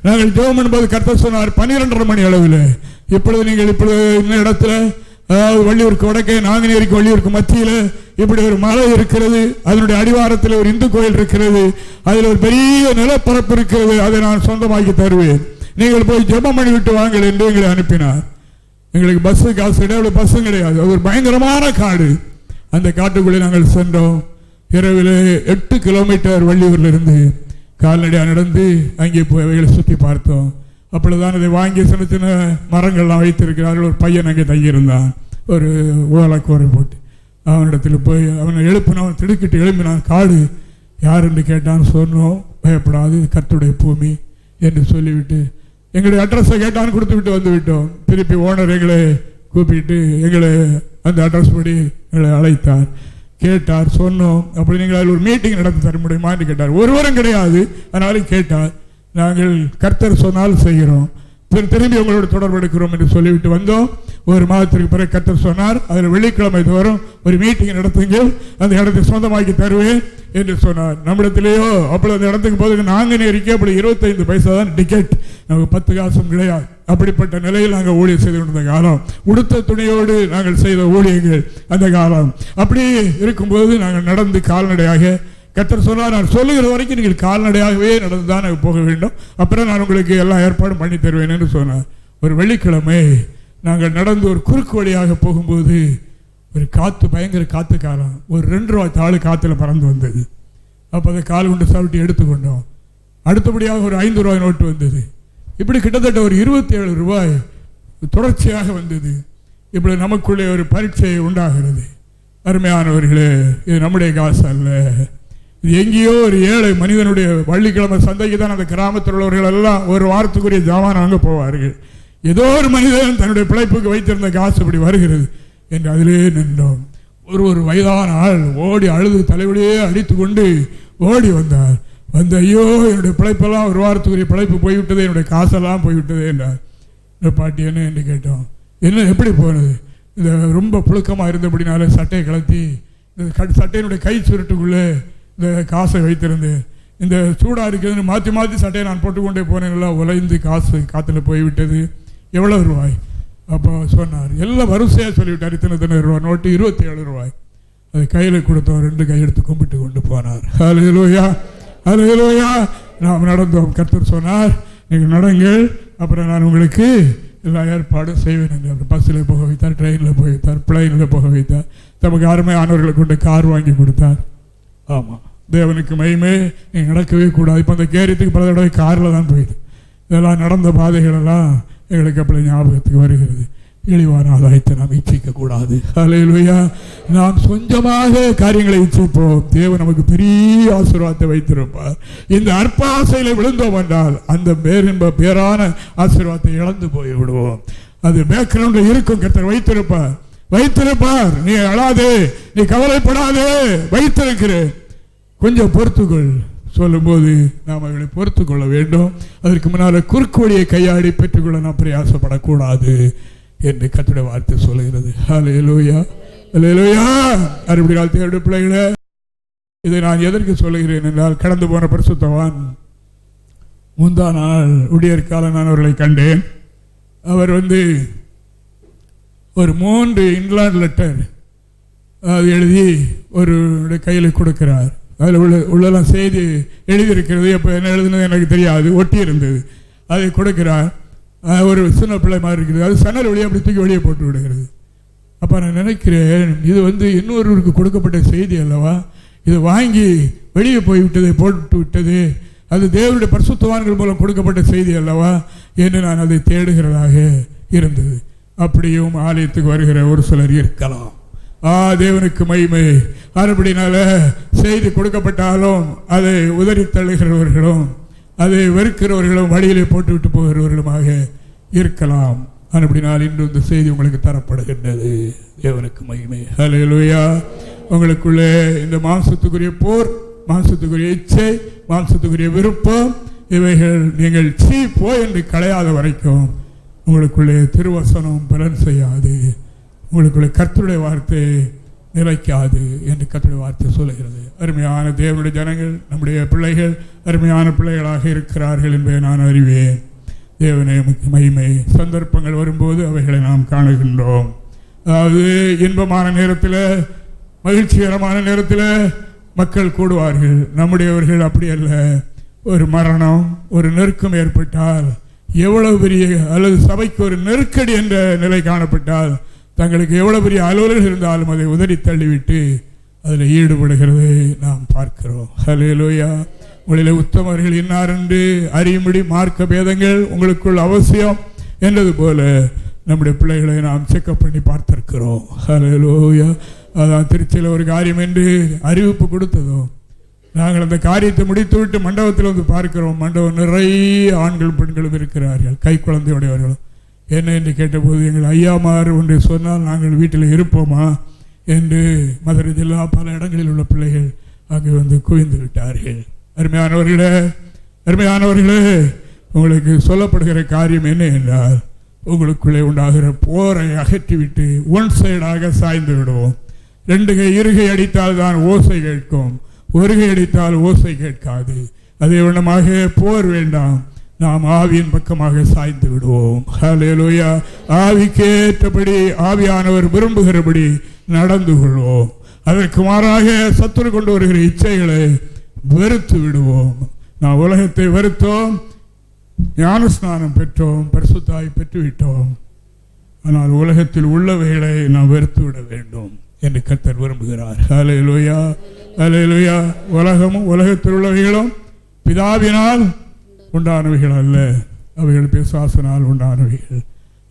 [SPEAKER 1] நாங்கள் ஜெபம் பண்ணும்போது கர்த்தர் சொன்னார் 12:30 மணி அளவில், இப்பொழுது நீங்கள் இப்பொழுது இந்த இடத்துல, அதாவது வள்ளியூருக்கு வடக்கே நாங்குநேரிக்கு வள்ளியூருக்கு மத்தியில் இப்படி ஒரு மலை இருக்கிறது, அதனுடைய அடிவாரத்தில் ஒரு இந்து கோயில் இருக்கிறது, அதில் ஒரு பெரிய நிலப்பரப்பு இருக்கிறது, அதை நான் சொந்தமாக்கி தருவேன், நீங்கள் போய் ஜெபம் பண்ணி விட்டு வாங்கள் என்று எங்களை அனுப்பினார். எங்களுக்கு பஸ்ஸு காசு கிடையாது, பஸ்ஸும் கிடையாது. அது ஒரு பயங்கரமான காடு. அந்த காட்டுக்குள்ளே நாங்கள் சென்றோம். இரவில் 8 கிலோமீட்டர் வள்ளியூரில் இருந்து கால்நடையாக நடந்து அங்கே போய் அவைகளை சுற்றி பார்த்தோம். அப்பொழுதுதான் அதை வாங்கி சின்ன சின்ன மரங்கள்லாம் வைத்திருக்கிறார்கள். ஒரு பையன் அங்கே தங்கியிருந்தான், ஒரு ஓலைக்கோரை போட்டு. அவனிடத்தில் போய் அவனை எழுப்பினான். அவன் திடுக்கிட்டு எழுப்பினான். காடு யார் என்று கேட்டான். சொன்னோம், பயப்படாது, கர்த்தருடைய பூமி என்று சொல்லிவிட்டு எங்களுடைய அட்ரஸை கேட்டான். கொடுத்து விட்டு வந்து விட்டோம். திருப்பி ஓனர் எங்களை கூப்பிட்டு எங்களை அந்த அட்ரஸ் படி எங்களை அழைத்தார், கேட்டார். சொன்னோம், அப்படி நீங்கள் அதில் ஒரு மீட்டிங் நடத்தி தர முடியுமா என்று கேட்டார். ஒருவரும் கிடையாது, அதனாலும் கேட்டார். நாங்கள் கர்த்தர் சொன்னால் செய்கிறோம், திரும்பி உங்களோட தொடர்பு எடுக்கிறோம் என்று சொல்லிவிட்டு வந்தோம். ஒரு மாதத்திற்கு பிறகு கர்த்தர் சொன்னார், அதில் வெள்ளிக்கிழமை தோறும் ஒரு மீட்டிங் நடத்துங்கள், அந்த இடத்தை சொந்தமாக்கி தருவேன் என்று சொன்னார். நம்மிடத்திலேயோ அப்பொழுது அந்த இடத்துக்கு போது நாங்குநேரிக்கு அப்படி 25 பைசா தான் டிக்கெட், நமக்கு 10 காசும் கிடையாது. அப்படிப்பட்ட நிலையில் நாங்கள் ஊழியம் செய்து கொண்டிருந்த காலம், உடுத்த துணியோடு நாங்கள் செய்த ஊழியங்கள் அந்த காலம். அப்படி இருக்கும்போது நாங்கள் நடந்து கால்நடையாக, கர்த்தர் சொன்னார், நான் சொல்லுகிற வரைக்கும் நீங்கள் கால்நடையாகவே நடந்துதான் போக வேண்டும், அப்புறம் நான் உங்களுக்கு எல்லாம் ஏற்பாடும் பண்ணி தருவேன் என்று சொன்னார். ஒரு வெள்ளிக்கிழமை நாங்கள் நடந்து ஒரு குறுக்கு வழியாக போகும்போது ஒரு காற்று, பயங்கர காற்று காலம், ஒரு 2 ரூபாய் தாள் காற்றுல பறந்து வந்தது. அப்போ அதை கால் கொண்டு சாப்பிட்டு எடுத்துக்கொண்டோம். அடுத்தபடியாக ஒரு 5 ரூபாய் நோட்டு வந்தது. இப்படி கிட்டத்தட்ட ஒரு 27 ரூபாய் தொடர்ச்சியாக வந்தது. இப்படி நமக்குள்ளே ஒரு பரீட்சை உண்டாகிறது. அருமையானவர்களே, இது நம்முடைய காசு அல்ல, இது எங்கேயோ ஒரு ஏழை மனிதனுடைய வெள்ளிக்கிழமை சந்தைக்கு தான் அந்த கிராமத்தில் உள்ளவர்கள் எல்லாம் ஒரு வாரத்துக்குரிய ஜாமான் வாங்க போவார்கள். ஏதோ ஒரு மனிதன் தன்னுடைய பிழைப்புக்கு வைத்திருந்த காசு இப்படி வருகிறது என்று அதிலே நின்றோம். ஒரு வயதான ஆள் ஓடி அழுது தலைவலியே அடித்து கொண்டு ஓடி வந்தார். வந்து, ஐயோ, என்னுடைய பிழைப்பெல்லாம் ஒரு வாரத்துக்குரிய பிழைப்பு போய்விட்டது, என்னுடைய காசெல்லாம் போய்விட்டது என்றார். இந்த பாட்டி என்ன என்று கேட்டோம். என்ன, எப்படி போனது? இந்த ரொம்ப புழுக்கமாக இருந்தபடினால சட்டையை கலத்தி இந்த சட்டையினுடைய கை சுருட்டுக்குள்ளே இந்த காசை வைத்திருந்தேன். இந்த சூடாக இருக்குதுன்னு மாற்றி மாற்றி சட்டையை நான் போட்டுக்கொண்டே போனேன், எல்லாம் உலைந்து காசு காற்றுல போய்விட்டது. எவ்வளோ ரூபாய்? அப்போ சொன்னார், எல்லாம் வரிசையாக சொல்லிவிட்டார். இத்தனை ரூபாய் நோட்டு 27 ரூபாய். அது கையில் கொடுத்தோம், 2 கையெடுத்து கும்பிட்டு கொண்டு போனார். ஹல்லேலூயா, ஹல்லேலூயா. நாம் நடந்தோம். கர்த்தர் சொன்னார், நீங்கள் நடங்கள், அப்புறம் நான் உங்களுக்கு எல்லா ஏற்பாடும் செய்வேன் என்று. பஸ்ஸில் போக வைத்தார், ட்ரெயினில் போக வைத்தார், பிளைனில் போக வைத்தார். நமக்கு அருமையானவர்களை கொண்டு கார் வாங்கி கொடுத்தார். ஆமாம், தேவனுக்கு மகிமை. நீங்கள் நடக்கவே கூடாது. இப்போ அந்த கேரியத்துக்கு பல தடவை காரில் தான் போயிடுது. இதெல்லாம் நடந்த பாதைகளெல்லாம் எங்களுக்கு அப்படி ஞாபகத்துக்கு வருகிறது. இழிவான ஆதாயத்தை நாம் இச்சிக்க கூடாது. ஹல்லேலூயா. நாம் சொந்தமாக காரியங்களை இச்சிப்போம், தேவன் நமக்கு பெரிய ஆசீர்வாதத்தை வைத்திருப்பார். இந்த அற்ப ஆசையில விழுந்தோம் என்றால் அந்த பேரான ஆசீர்வாதத்தை இழந்து போய் விடுவோம். அது பேக்ரவுண்டில் இருக்கும். கர்த்தர் வைத்திருப்பார், வைத்திருப்பார். நீ அழாதே, நீ கவலைப்படாதே, வைத்திருக்கிறேன், கொஞ்சம் பொறுத்துக்கொள் சொல்லும்போது நாம் அவர்களை பொறுத்து கொள்ள வேண்டும். அதற்கு முன்னால் குறுக்கு வழியை கையாடி பெற்றுக்கொள்ள நாம் பிரயாசப்படக்கூடாது என்று கர்த்தருடைய வார்த்தை சொல்லுகிறது. ஹல்லேலூயா, ஹல்லேலூயா. அருமையான தேவனுடைய பிள்ளைகளே, இதை நான் எதற்கு சொல்லுகிறேன் என்றால், கடந்து போன பரிசுத்தவான் முந்தா நாள் விடியற்கால நான் அவர்களை கண்டேன். அவர் ஒரு 3 இங்கிலாந்து லெட்டர் அது எழுதி ஒரு கையில் கொடுக்கிறார். அதில் உள்ளெல்லாம் செய்தி எழுதியிருக்கிறது. எப்போ என்ன எழுதுனது எனக்கு தெரியாது, ஒட்டி இருந்தது. அதை கொடுக்கிறார். ஒரு சின்ன பிள்ளை மாதிரி இருக்குது. அது சன்னல் வழியாக அப்படி தூக்கி வெளியே போட்டு விடுகிறது. அப்போ நான் நினைக்கிறேன், இது இன்னொருவருக்கு கொடுக்கப்பட்ட செய்தி அல்லவா, இது வாங்கி வெளியே போய்விட்டது, போட்டு விட்டது, அது தேவனுடைய பரிசுத்தவான்கள் மூலம் கொடுக்கப்பட்ட செய்தி அல்லவா என்று நான் அதை தேடுகிறதாக இருந்தது. அப்படியும் ஆலயத்துக்கு வருகிற ஒரு சிலர் இருக்கலாம். தேவனுக்கு மகிமை. அப்படினால செய்தி கொடுக்கப்பட்டாலும் அதை உதறி தள்ளுகிறவர்களும் அதை வெறுக்கிறவர்களும் வழியிலே போட்டுவிட்டு போகிறவர்களுமாக இருக்கலாம். அப்படினால் இன்று இந்த செய்தி உங்களுக்கு தரப்படுகின்றது. தேவனுக்கு மகிமை. ஹல்லேலூயா. உங்களுக்குள்ளே இந்த மாம்சத்துக்குரிய போர், மாம்சத்துக்குரிய இச்சை, மாம்சத்துக்குரிய விருப்பம், இவைகள் நீங்கள் போ என்று களையாத வரைக்கும் உங்களுக்குள்ளே திருவசனம் பலன் செய்யாது, உங்களுக்குள்ளே கர்த்தருடைய வார்த்தை நிலைக்காது என்று கர்த்தருடைய வார்த்தை சொல்லுகிறது. அருமையான தேவனுடைய ஜனங்கள், நம்முடைய பிள்ளைகள் அருமையான பிள்ளைகளாக இருக்கிறார்கள் என்பதை நான் அறிவேன். தேவனே மகிமை. சந்தர்ப்பங்கள் வரும்போது அவைகளை நாம் காணுகின்றோம். அதாவது இன்பமான நேரத்தில், மகிழ்ச்சிகரமான நேரத்தில் மக்கள் கூடுவார்கள். நம்முடையவர்கள் அப்படி அல்ல. ஒரு மரணம், ஒரு நெருக்கம் ஏற்பட்டால், எவ்வளவு பெரிய அல்லது சபைக்கு ஒரு நெருக்கடி என்ற நிலை காணப்பட்டால், தங்களுக்கு எவ்வளவு பெரிய அலுவலர்கள் இருந்தாலும் அதை உதறி தள்ளிவிட்டு அதில் ஈடுபடுகிறதை நாம் பார்க்கிறோம். ஹல்லேலூயா. உங்களிலே உத்தமர்கள் இன்னார் என்று அறியும்படி மார்க்க பேதங்கள் உங்களுக்குள் அவசியம் என்றது போல நம்முடைய பிள்ளைகளை நாம் செக்கப் பண்ணி பார்த்திருக்கிறோம். ஹல்லேலூயா. அதான் திருச்சியில் ஒரு காரியம் என்று அறிவிப்பு கொடுத்ததோ, நாங்கள் அந்த காரியத்தை முடித்துவிட்டு மண்டபத்தில் வந்து பார்க்கிறோம். மண்டபம் நிறைய ஆண்களும் பெண்களும் இருக்கிறார்கள், கை குழந்தையுடையவர்களும். என்ன என்று கேட்டபோது, எங்கள் ஐயாமார் ஒன்றை சொன்னால் நாங்கள் வீட்டில் இருப்போமா என்று மதுரை ஜில்லா பல இடங்களில் உள்ள பிள்ளைகள் அங்கே வந்து குவிந்து விட்டார்கள். அருமையானவர்களே, உங்களுக்கு சொல்லப்படுகிற காரியம் என்ன என்றால், உங்களுக்குள்ளே உண்டாகிற போரை அகற்றிவிட்டு ஒன் சைடாக சாய்ந்து விடுவோம். 2 கை இருகை அடித்தால் தான் ஓசை கேட்கும், ஒரு கை அடித்தால் ஓசை கேட்காது. அதே வண்ணமாக போர் வேண்டாம், நாம் ஆவியின் பக்கமாக சாய்ந்து விடுவோம். ஹல்லேலூயா. ஆவிக்கேற்றபடி ஆவியானவர் விரும்புகிறபடி நடந்து கொள்வோம். அதற்கு மாறாக சத்துரு கொண்டு வருகிற இச்சைகளை வெறுத்து விடுவோம். நாம் உலகத்தை வெறுத்தோம், ஞானஸ்நானம் பெற்றோம், பரிசுத்தாய் பெற்றுவிட்டோம். ஆனால் உலகத்தில் உள்ளவைகளை நாம் வெறுத்து விட வேண்டும் என்று கர்த்தர் விரும்புகிறார். ஹல்லேலூயா. ஹல்லேலூயா. உலகமும் உலகத்தில் உள்ளவைகளும் பிதாவினால் உண்டானவைகள் அல்ல, அவைகள் பிசாசினால் உண்டானவைகள்,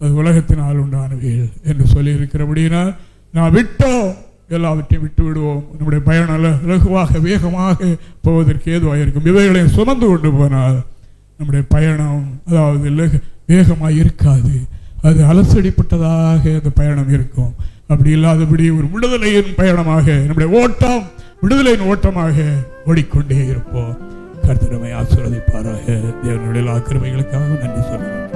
[SPEAKER 1] அது உலகத்தினால் உண்டானவைகள் என்று சொல்லி இருக்கிறபடியினால் நாம் விட்டோம், எல்லாவற்றையும் விட்டு விடுவோம். நம்முடைய பயணம் இலகுவாக வேகமாக போவதற்கு ஏதுவாக இருக்கும். இவைகளை சுமந்து கொண்டு போனால் நம்முடைய பயணம் அதாவது வேகமாக இருக்காது, அது அலசடிப்பட்டதாக அந்த பயணம் இருக்கும். அப்படி இல்லாதபடி ஒரு விடுதலையின் பயணமாக, நம்முடைய ஓட்டம் விடுதலையின் ஓட்டமாக ஓடிக்கொண்டே இருப்போம். கர்த்தரை ஆசீர்வதிப்பாராக. தேவனுடைய எல்லா கிருபைகளுக்காக நன்றி சொல்கிறேன்.